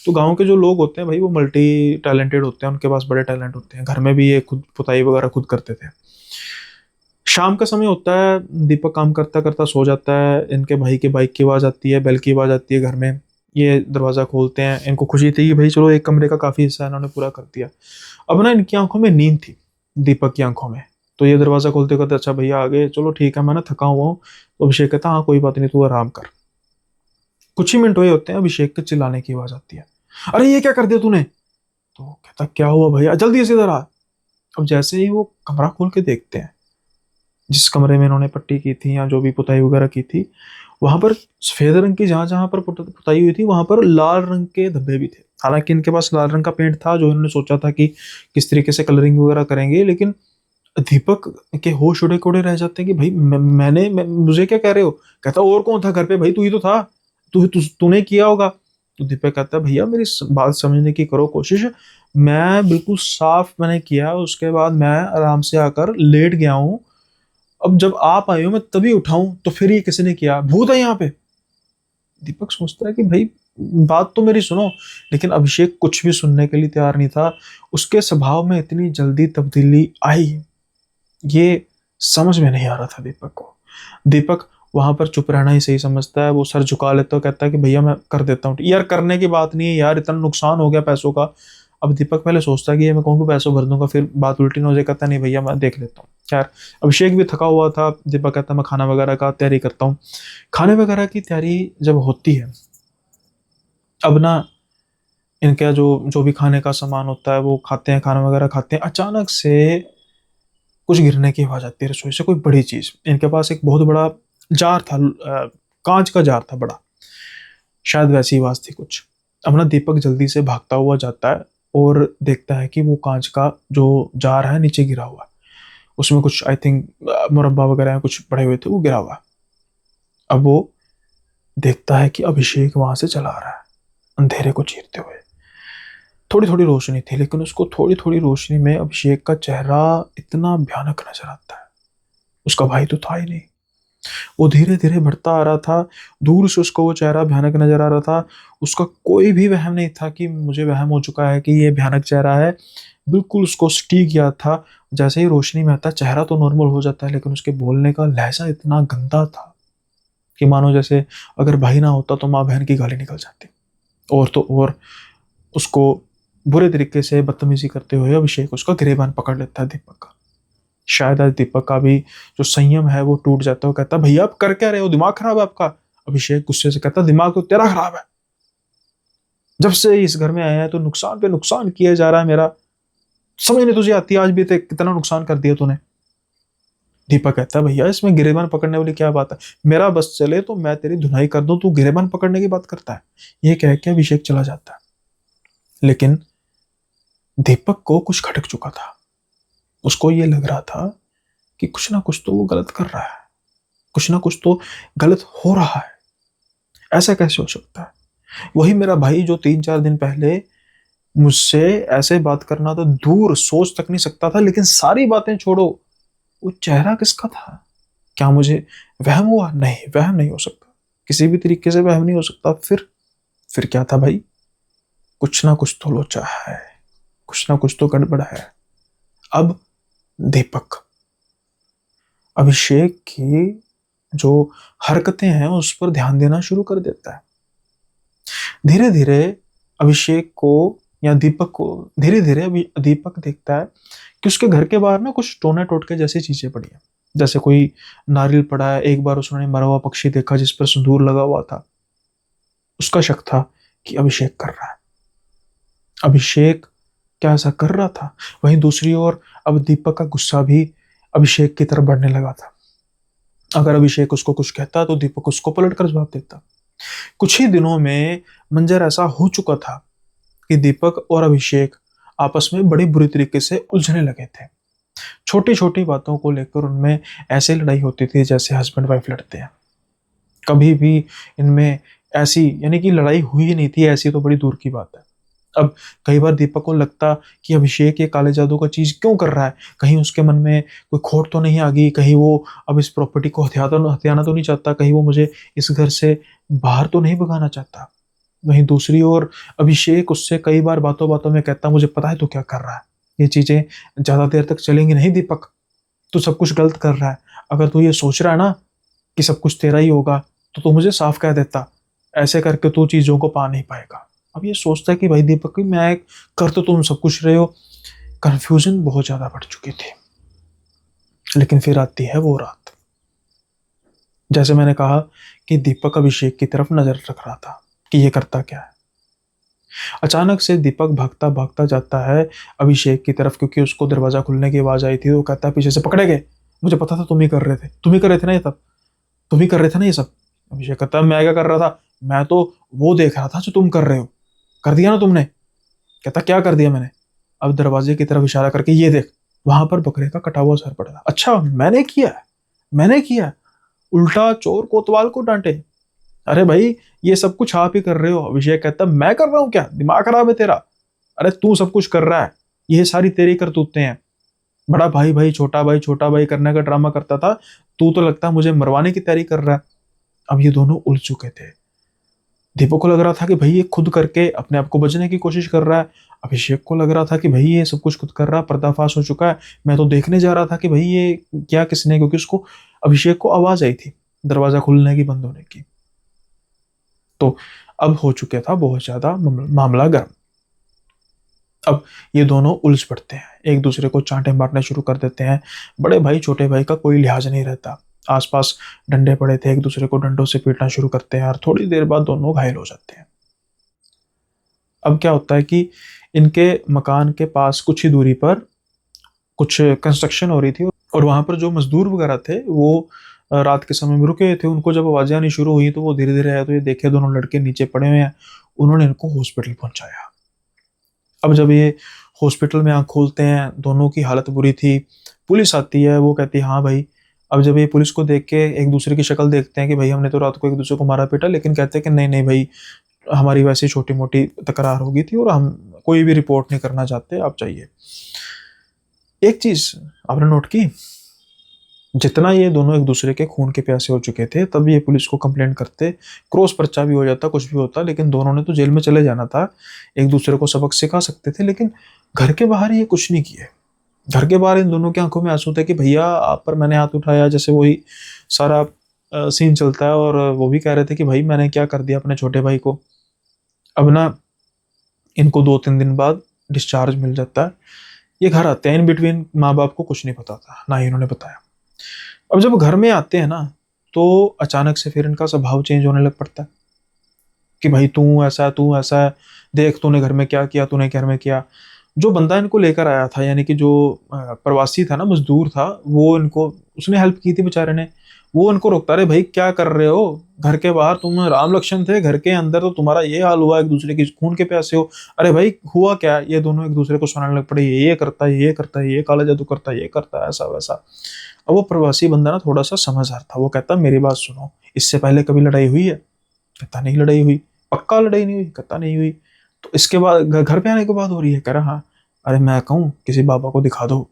तो गांव के जो लोग होते हैं भाई वो मल्टी टैलेंटेड होते हैं, उनके पास बड़े टैलेंट होते हैं। घर में भी ये खुद पुताई वगैरह खुद करते थे। शाम का समय होता है, दीपक काम करता करता सो जाता है। इनके भाई के बाइक की आवाज़ आती है, बेल की आवाज़ आती है घर में। ये दरवाज़ा खोलते हैं। इनको खुशी थी कि भाई चलो एक कमरे का काफ़ी हिस्सा इन्होंने पूरा कर दिया। अब ना इनकी आंखों में नींद थी, दीपक की आंखों में। तो ये दरवाज़ा खोलते कहते अच्छा भैया आ गए, चलो ठीक है मैं ना थका हुआ हूँ। तो अभिषेक कहता हाँ कोई बात नहीं तू आराम कर। कुछ ही मिनट हुए होते हैं, अभिषेक के चिल्लाने की आवाज़ आती है, अरे ये क्या कर दिया तूने। तो कहता क्या हुआ भैया, जल्दी से इधर आ। अब जैसे ही वो कमरा खोल के देखते हैं, जिस कमरे में इन्होंने पट्टी की थी या जो भी पुताई वगैरह की थी, वहां पर सफेद रंग की जहां जहां पर पुताई हुई थी वहां पर लाल रंग के धब्बे भी थे। हालांकि इनके पास लाल रंग का पेंट था जो इन्होंने सोचा था कि किस तरीके से कलरिंग वगैरह करेंगे, लेकिन दीपक के होश उड़े कोड़े रह जाते हैं कि भाई मुझे क्या कह रहे हो। कहता और कौन था घर पे, भाई तू ही तो था, तूने किया होगा। तो दीपक कहता है भैया मेरी बात समझने की करो कोशिश, मैं बिल्कुल साफ मैंने किया, उसके बाद मैं आराम से आकर लेट गया हूँ, अब जब आप आए हो मैं तभी उठाऊं, तो फिर ये किसी ने किया, भूत है यहाँ पे। दीपक सोचता है कि भाई बात तो मेरी सुनो, लेकिन अभिषेक कुछ भी सुनने के लिए तैयार नहीं था। उसके स्वभाव में इतनी जल्दी तब्दीली आई, ये समझ में नहीं आ रहा था दीपक को। दीपक वहां पर चुप रहना ही सही समझता है, वो सर झुका लेता है, कहता है कि भैया मैं कर देता हूँ। यार करने की बात नहीं है यार, इतना नुकसान हो गया पैसों का। अब दीपक पहले सोचता है कि ये मैं कहूँ पैसों भर दूंगा, फिर बात उल्टी ना हो जाए, कहता नहीं भैया मैं देख लेता हूँ। खैर अभिषेक भी थका हुआ था, दीपक कहता मैं खाना वगैरह का तैयारी करता हूँ। खाने वगैरह की तैयारी जब होती है, अब ना इनका जो जो भी खाने का सामान होता है वो खाते हैं, खाना वगैरह खाते हैं, अचानक से कुछ गिरने की आवाज आती है रसोई से, कोई बड़ी चीज। इनके पास एक बहुत बड़ा जार था, कांच का जार था बड़ा, शायद वैसी आवाज थी कुछ। अब ना दीपक जल्दी से भागता हुआ जाता है और देखता है कि वो कांच का जो जार है नीचे गिरा हुआ है, उसमें कुछ आई थिंक मुरब्बा वगैरह कुछ पड़े हुए थे, वो गिरा हुआ है। अब वो देखता है कि अभिषेक वहां से चला आ रहा है अंधेरे को चीरते हुए। थोड़ी थोड़ी रोशनी थी, लेकिन उसको थोड़ी थोड़ी रोशनी में अभिषेक का चेहरा इतना भयानक नजर आता है। उसका भाई तो था ही नहीं, वो धीरे धीरे बढ़ता आ रहा था। दूर से उसको वो चेहरा भयानक नजर आ रहा था। उसका कोई भी वहम नहीं था कि मुझे वहम हो चुका है कि ये भयानक चेहरा है। बिल्कुल उसको सटीक याद था। जैसे ही रोशनी में आता, चेहरा तो नॉर्मल हो जाता है, लेकिन उसके बोलने का लहजा इतना गंदा था कि मानो जैसे अगर भाई ना होता तो माँ बहन की गाली निकल जाती। और तो और उसको बुरे तरीके से बदतमीजी करते हुए अभिषेक उसका गिरेबान पकड़ लेता है दीपक का। शायद आज दीपक का भी जो संयम है वो टूट जाता है। वो कहता है भैया आप कर क्या रहे हो, दिमाग खराब है आपका। अभिषेक गुस्से से कहता है दिमाग तो तेरा खराब है, जब से इस घर में आया है तो नुकसान पे नुकसान किया जा रहा है मेरा, समझ नहीं तुझे आती, आज भी कितना नुकसान कर दिया तूने। दीपक कहता है भैया इसमें गिरेबान पकड़ने वाली क्या बात है, मेरा बस चले तो मैं तेरी धुनाई कर दूं, तू गिरेबान पकड़ने की बात करता है। ये कह के अभिषेक चला जाता है, लेकिन दीपक को कुछ खटक चुका था। उसको ये लग रहा था कि कुछ ना कुछ तो वो गलत कर रहा है, कुछ ना कुछ तो गलत हो रहा है। ऐसा कैसे हो सकता है, वही मेरा भाई जो 3-4 दिन पहले मुझसे ऐसे बात करना तो दूर सोच तक नहीं सकता था, लेकिन सारी बातें छोड़ो, वो चेहरा किसका था। क्या मुझे वहम हुआ? नहीं, वहम नहीं हो सकता, किसी भी तरीके से वहम नहीं हो सकता। फिर क्या था भाई, कुछ ना कुछ तो लोचा है, कुछ ना कुछ तो गड़बड़ है। अब दीपक अभिषेक की जो हरकतें हैं उस पर ध्यान देना शुरू कर देता है। धीरे धीरे अभिषेक को या दीपक को धीरे धीरे अभी दीपक देखता है कि उसके घर के बाहर ना कुछ टोने टोटके जैसी चीजें पड़ी है, जैसे कोई नारियल पड़ा है। एक बार उसने मरा हुआ पक्षी देखा जिस पर सिंदूर लगा हुआ था। उसका शक था कि अभिषेक कर रहा है। अभिषेक क्या ऐसा कर रहा था? वहीं दूसरी ओर अब दीपक का गुस्सा भी अभिषेक की तरफ बढ़ने लगा था। अगर अभिषेक उसको कुछ कहता तो दीपक उसको पलट कर जवाब देता। कुछ ही दिनों में मंजर ऐसा हो चुका था कि दीपक और अभिषेक आपस में बड़ी बुरी तरीके से उलझने लगे थे। छोटी छोटी बातों को लेकर उनमें ऐसे लड़ाई होती थी जैसे हस्बैंड वाइफ लड़ते हैं। कभी भी इनमें ऐसी यानी कि लड़ाई हुई ही नहीं थी, ऐसी तो बड़ी दूर की बात है। अब कई बार दीपक को लगता कि अभिषेक ये काले जादू का चीज क्यों कर रहा है, कहीं उसके मन में कोई खोट तो नहीं आ गई, कहीं वो अब इस प्रॉपर्टी को हथियाना तो नहीं चाहता, कहीं वो मुझे इस घर से बाहर तो नहीं भगाना चाहता। वहीं दूसरी ओर अभिषेक उससे कई बार बातों बातों में कहता मुझे पता है तू क्या कर रहा है, ये चीजें ज्यादा देर तक चलेंगी नहीं दीपक, तू सब कुछ गलत कर रहा है। अगर तू ये सोच रहा है ना कि सब कुछ तेरा ही होगा तो तू मुझे साफ कह देता, ऐसे करके तू चीजों को पा नहीं पाएगा। अब ये सोचता है कि भाई दीपक मैं कर तो तुम सब कुछ रहे हो। कंफ्यूजन बहुत ज्यादा बढ़ चुकी थी। लेकिन फिर आती है वो रात। जैसे मैंने कहा कि दीपक अभिषेक की तरफ नजर रख रहा था कि ये करता क्या है। अचानक से दीपक भागता भागता जाता है अभिषेक की तरफ, क्योंकि उसको दरवाजा खुलने की आवाज आई थी। वो कहता है पीछे से पकड़े गए, मुझे पता था तुम ही कर रहे थे, तुम ही कर रहे थे ना ये सब, तुम ही कर रहे थे ना ये सब। अभिषेक कहता है मैं क्या कर रहा था, मैं तो वो देख रहा था जो तुम कर रहे हो। कर दिया ना तुमने? कहता क्या कर दिया मैंने? अब दरवाजे की तरफ इशारा करके ये देख, वहां पर बकरे का कटा हुआ सर पड़ा था। अच्छा मैंने किया है, मैंने किया है? उल्टा चोर कोतवाल को डांटे। अरे भाई ये सब कुछ आप ही कर रहे हो। अभिषेक कहता मैं कर रहा हूँ क्या? दिमाग खराब है तेरा? अरे तू सब कुछ कर रहा है, ये सारी तेरी करतूतें हैं। बड़ा भाई भाई छोटा भाई करने का ड्रामा करता था, तू तो लगता है मुझे मरवाने की तैयारी कर रहा है। अब ये दोनों उलझ चुके थे। दीपक को लग रहा था कि भाई ये खुद करके अपने आप को बचने की कोशिश कर रहा है। अभिषेक को लग रहा था कि भाई ये सब कुछ खुद कर रहा है, पर्दाफाश हो चुका है। मैं तो देखने जा रहा था कि भाई ये क्या किसने, क्योंकि उसको अभिषेक को आवाज आई थी दरवाजा खुलने की बंद होने की। तो अब हो चुका था बहुत ज्यादा मामला गर्म। अब ये दोनों उलझ पड़ते हैं, एक दूसरे को चांटे मारने शुरू कर देते हैं। बड़े भाई छोटे भाई का कोई लिहाज नहीं रहता। आसपास डंडे पड़े थे, एक दूसरे को डंडों से पीटना शुरू करते हैं और थोड़ी देर बाद दोनों घायल हो जाते हैं। अब क्या होता है कि इनके मकान के पास कुछ ही दूरी पर कुछ कंस्ट्रक्शन हो रही थी, और वहां पर जो मजदूर वगैरह थे वो रात के समय में रुके हुए थे। उनको जब आवाजें आनी शुरू हुई तो वो धीरे धीरे आए, तो ये देखे दोनों लड़के नीचे पड़े हुए हैं। उन्होंने इनको हॉस्पिटल पहुंचाया। अब जब ये हॉस्पिटल में आंख खोलते हैं, दोनों की हालत बुरी थी। पुलिस आती है, वो कहती है हाँ भाई। अब जब ये पुलिस को देख के एक दूसरे की शक्ल देखते हैं कि भाई हमने तो रात को एक दूसरे को मारा पीटा, लेकिन कहते हैं कि नहीं नहीं भाई, हमारी वैसे छोटी मोटी तकरार होगी थी और हम कोई भी रिपोर्ट नहीं करना चाहते, आप चाहिए। एक चीज आपने नोट की, जितना ये दोनों एक दूसरे के खून के प्यासे हो चुके थे, तब ये पुलिस को कंप्लेंट करते, क्रॉस पर्चा भी हो जाता, कुछ भी होता, लेकिन दोनों ने तो जेल में चले जाना था। एक दूसरे को सबक सिखा सकते थे, लेकिन घर के बाहर ये कुछ नहीं किए। घर के बाहर इन दोनों की आंखों में आंसू थे कि भैया आप पर मैंने हाथ उठाया, जैसे वही सारा सीन चलता है। और वो भी कह रहे थे कि भाई मैंने क्या कर दिया अपने छोटे भाई को। अब ना इनको 2-3 दिन बाद डिस्चार्ज मिल जाता है। ये घर आते हैं। इन बिटवीन माँ बाप को कुछ नहीं पता था, ना ही इन्होंने बताया। अब जब घर में आते हैं ना, तो अचानक से फिर इनका स्वभाव चेंज होने लग पड़ता है कि भाई तू ऐसा है, देख तूने घर में क्या किया, तूने घर में किया। जो बंदा इनको लेकर आया था, यानी कि जो प्रवासी था ना, मजदूर था, वो इनको उसने हेल्प की थी बेचारे ने। वो इनको रोकता रहे, भाई क्या कर रहे हो? घर के बाहर तुम राम लक्ष्मण थे, घर के अंदर तो तुम्हारा ये हाल हुआ, एक दूसरे की खून के प्यासे हो। अरे भाई हुआ क्या? ये दोनों एक दूसरे को सुनाने लग पड़े, ये करता है, ये करता है, ये काला जादू करता है, ये करता है, ऐसा वैसा। अब वो प्रवासी बंदा ना थोड़ा सा समझदार था। वो कहता मेरी बात सुनो, इससे पहले कभी लड़ाई हुई है? कहता नहीं लड़ाई हुई। पक्का लड़ाई नहीं हुई? कहता नहीं हुई। तो इसके बाद घर पे आने के बाद हो रही है? कह रहा हाँ। अरे मैं कहूँ किसी बाबा को दिखा दो।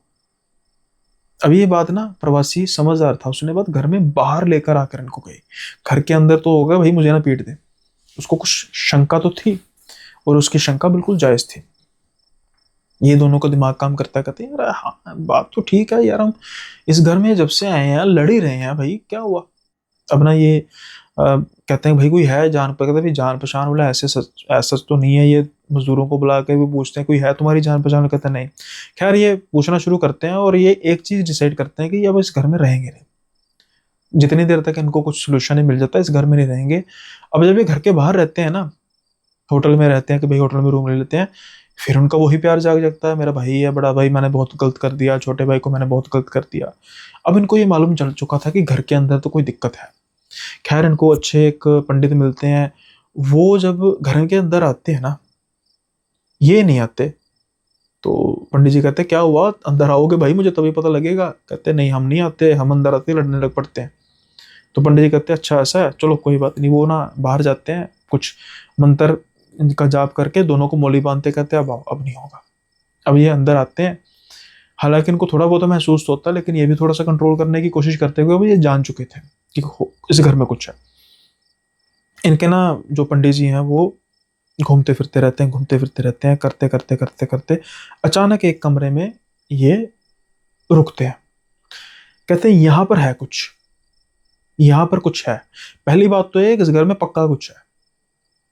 अब ये बात ना प्रवासी समझदार था, उसने बात घर में बाहर लेकर आकर इनको कही। घर के अंदर तो होगा भाई मुझे ना पीट दे। उसको कुछ शंका तो थी, और उसकी शंका बिल्कुल जायज थी। ये दोनों का दिमाग काम करता, कहते हैं यार हाँ बात तो ठीक है यार, हम इस घर में जब से आए हैं लड़ ही रहे हैं, भाई क्या हुआ? अब ना ये कहते हैं भाई कोई है जान पर, कहते भाई जान पहचान वाला ऐसे सच ऐसा तो नहीं है। ये मजदूरों को बुला के भी पूछते हैं कोई है तुम्हारी जान पहचान? कहते नहीं। खैर ये पूछना शुरू करते हैं, और ये एक चीज डिसाइड करते हैं कि अब इस घर में रहेंगे नहीं। जितनी देर तक इनको कुछ सोल्यूशन नहीं मिल जाता, इस घर में नहीं रहेंगे। अब जब ये घर के बाहर रहते हैं ना, होटल में रहते हैं कि भाई होटल में रूम ले लेते हैं, फिर उनका वही प्यार जाग जाता है, मेरा भाई है, बड़ा भाई, मैंने बहुत गलत कर दिया, छोटे भाई को मैंने बहुत गलत कर दिया। अब इनको ये मालूम चल चुका था कि घर के अंदर तो कोई दिक्कत है। खैर इनको अच्छे एक पंडित मिलते हैं। वो जब घर के अंदर आते हैं ना, ये नहीं आते, तो पंडित जी कहते क्या हुआ, अंदर आओगे भाई, मुझे तभी पता लगेगा। कहते नहीं हम नहीं आते, हम अंदर आते लड़ने लग पड़ते हैं। तो पंडित जी कहते अच्छा ऐसा है, चलो कोई बात नहीं। वो ना बाहर जाते हैं, कुछ मंत्र इनका जाप करके दोनों को मौली बांधते, कहते अब आओ, अब नहीं होगा। अब ये अंदर आते हैं। हालांकि इनको थोड़ा बहुत महसूस तो होता है, लेकिन ये भी थोड़ा सा कंट्रोल करने की कोशिश करते हुए, अब ये जान चुके थे कि इस घर में कुछ है। इनके ना जो पंडित जी हैं वो घूमते फिरते रहते हैं, घूमते फिरते रहते हैं, करते करते करते करते अचानक एक कमरे में ये रुकते हैं। कहते हैं यहाँ पर है कुछ, यहाँ पर कुछ है। पहली बात तो एक, इस घर में पक्का कुछ है।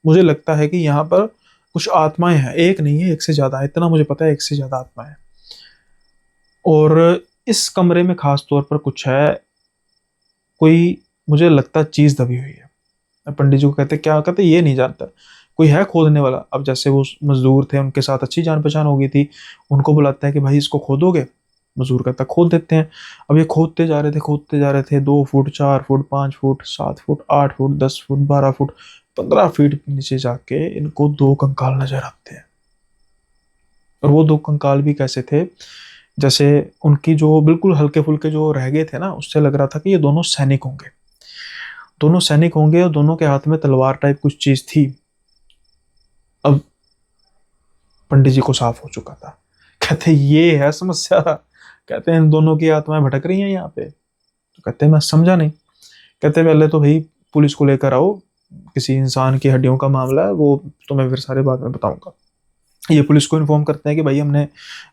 मुझे लगता है कि यहाँ पर कुछ आत्माएं हैं, एक नहीं है, एक से ज्यादा है, इतना मुझे पता है, एक से ज्यादा आत्माएं। और इस कमरे में खास तौर पर कुछ है, कोई मुझे लगता है चीज दबी हुई है। पंडित जी को कहते क्या? कहते ये नहीं जानता, कोई है खोदने वाला। अब जैसे वो मजदूर थे, उनके साथ अच्छी जान पहचान हो गई थी, उनको बुलाता है कि भाई इसको खोदोगे? मजदूर कहता खोद देते हैं। अब ये खोदते जा रहे थे, खोदते जा रहे थे, 2 foot, 4 foot, 5 foot, 7 foot, 8 foot, 10 foot, 12 foot, 15 feet नीचे जाके इनको 2 कंकाल नजर आते हैं। और वो 2 कंकाल भी कैसे थे, जैसे उनकी जो बिल्कुल हल्के फुल्के जो रह गए थे ना, उससे लग रहा था कि ये दोनों सैनिक होंगे, दोनों सैनिक होंगे और दोनों के हाथ में तलवार टाइप कुछ चीज थी। अब पंडित जी को साफ हो चुका था। कहते ये है समस्या। कहते हैं इन दोनों की आत्माएं भटक रही हैं यहाँ पे। तो कहते हैं मैं समझा नहीं। कहते हैं पहले तो भाई पुलिस को लेकर आओ, किसी इंसान की हड्डियों का मामला है, वो तो मैं फिर सारे बाद में बताऊंगा। ये पुलिस को इन्फॉर्म करते हैं कि भाई हमने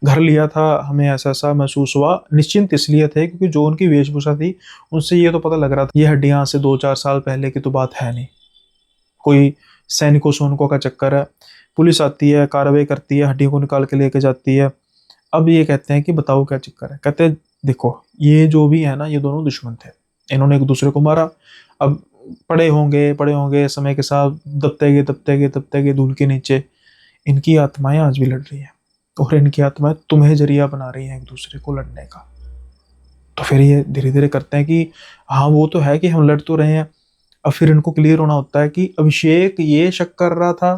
घर लिया था, हमें ऐसा ऐसा महसूस हुआ। निश्चिंत इसलिए थे क्योंकि जो उनकी वेशभूषा थी उनसे ये तो पता लग रहा था ये हड्डियां से 2-4 साल पहले की तो बात है नहीं, कोई सैनिकों सोनकों का चक्कर है। पुलिस आती है, कार्रवाई करती है, हड्डियों को निकाल के लेके जाती है। अब ये कहते हैं कि बताओ क्या चक्कर है। कहते हैं देखो ये जो भी है ना, ये दोनों दुश्मन थे, इन्होंने एक दूसरे को मारा। अब पड़े होंगे समय के साथ, दबते गए धूल के नीचे। इनकी आत्माएं आज भी लड़ रही हैं और इनकी आत्माएं तुम्हें जरिया बना रही हैं एक दूसरे को लड़ने का। तो फिर ये धीरे धीरे करते हैं कि हाँ वो तो है कि हम लड़ तो रहे हैं। अब फिर इनको क्लियर होना होता है कि अभिषेक ये शक कर रहा था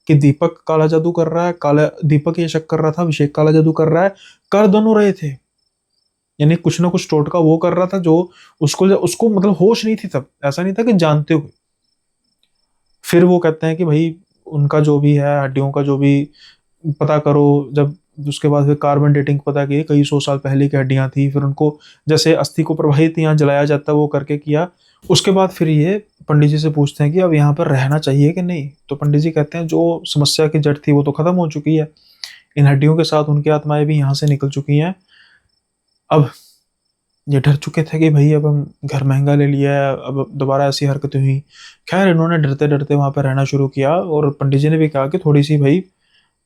कि दीपक काला जादू कर रहा है, काला दीपक ये शक कर रहा था अभिषेक काला जादू कर रहा है। कर दोनों रहे थे, यानी कुछ ना कुछ टोटका वो कर रहा था जो उसको उसको मतलब होश नहीं थी तब, ऐसा नहीं था कि जानते हुए। फिर वो कहते हैं कि भाई उनका जो भी है हड्डियों का जो भी पता करो। जब उसके बाद फिर कार्बन डेटिंग पता की, कई 100 साल पहले की हड्डियां थी। फिर उनको जैसे अस्थि को प्रवाहित यहाँ जलाया जाता है वो करके किया। उसके बाद फिर ये पंडित जी से पूछते हैं कि अब यहाँ पर रहना चाहिए कि नहीं। तो पंडित जी कहते हैं जो समस्या की जड़ थी वो तो खत्म हो चुकी है, इन हड्डियों के साथ उनकी आत्माएं भी यहाँ से निकल चुकी हैं। अब ये डर चुके थे कि भाई अब हम घर महंगा ले लिया है, अब दोबारा ऐसी हरकतें हुई। खैर इन्होंने डरते डरते वहां पर रहना शुरू किया और पंडित जी ने भी कहा कि थोड़ी सी भाई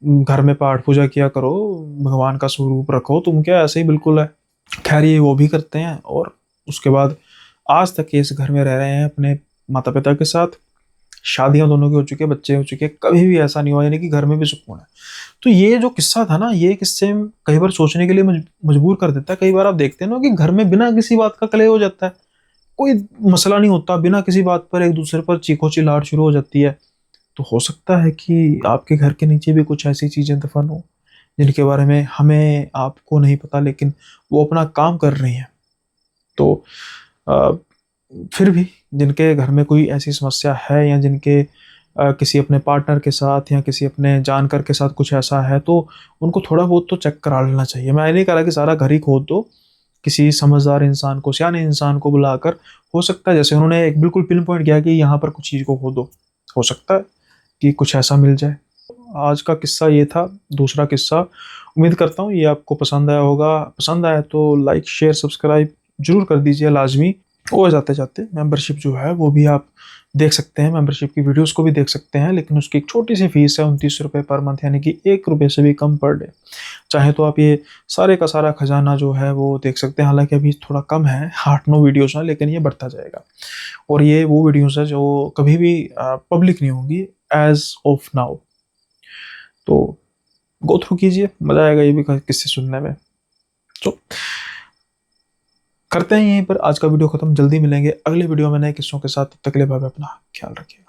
घर में पाठ पूजा किया करो, भगवान का स्वरूप रखो, तुम क्या ऐसे ही बिल्कुल है। खैर ये वो भी करते हैं और उसके बाद आज तक ये इस घर में रह रहे हैं अपने माता पिता के साथ। शादियां दोनों की हो चुकी है, बच्चे हो चुके हैं, कभी भी ऐसा नहीं हुआ, यानी कि घर में भी सुकून है। तो ये जो किस्सा था ना, ये किस्से कई बार सोचने के लिए मजबूर कर देता है। कई बार आप देखते हैं ना कि घर में बिना किसी बात का कलह हो जाता है, कोई मसला नहीं होता, बिना किसी बात पर एक दूसरे पर चीखो चिल्लाहट शुरू हो जाती है। तो हो सकता है कि आपके घर के नीचे भी कुछ ऐसी चीजें दफन हो जिनके बारे में हमें आपको नहीं पता, लेकिन वो अपना काम कर रही हैं। तो अ, फिर भी जिनके घर में कोई ऐसी समस्या है या जिनके किसी अपने पार्टनर के साथ या किसी अपने जानकर के साथ कुछ ऐसा है, तो उनको थोड़ा बहुत तो चेक करा लेना चाहिए। मैं नहीं कह रहा कि सारा घर ही खोद दो, किसी समझदार इंसान को, सियाने इंसान को बुलाकर, हो सकता है जैसे उन्होंने एक बिल्कुल पिन पॉइंट किया कि यहाँ पर कुछ चीज़ को खोदो, हो सकता है कि कुछ ऐसा मिल जाए। आज का किस्सा ये था, दूसरा किस्सा। उम्मीद करता हूँ ये आपको पसंद आया होगा। पसंद आया तो लाइक शेयर सब्सक्राइब जरूर कर दीजिए लाजमी। और जाते जाते मेंबरशिप जो है वो भी आप देख सकते हैं, मेंबरशिप की वीडियोस को भी देख सकते हैं, लेकिन उसकी एक छोटी सी फीस है 29 रुपये पर मंथ, यानी कि 1 रुपये से भी कम पर डे। चाहे तो आप ये सारे का सारा खजाना जो है वो देख सकते हैं। हालांकि अभी थोड़ा कम है, 8-9 वीडियोस हैं, लेकिन ये बढ़ता जाएगा। और ये वो वीडियोस है जो कभी भी पब्लिक नहीं होंगी एज ऑफ नाउ। तो गो थ्रू कीजिए, मजा आएगा ये भी किस्से सुनने में। तो करते हैं यहीं पर आज का वीडियो खत्म। जल्दी मिलेंगे अगले वीडियो में नए किस्सों के साथ। तब तक के लिए बाय बाय, अपना ख्याल रखिए।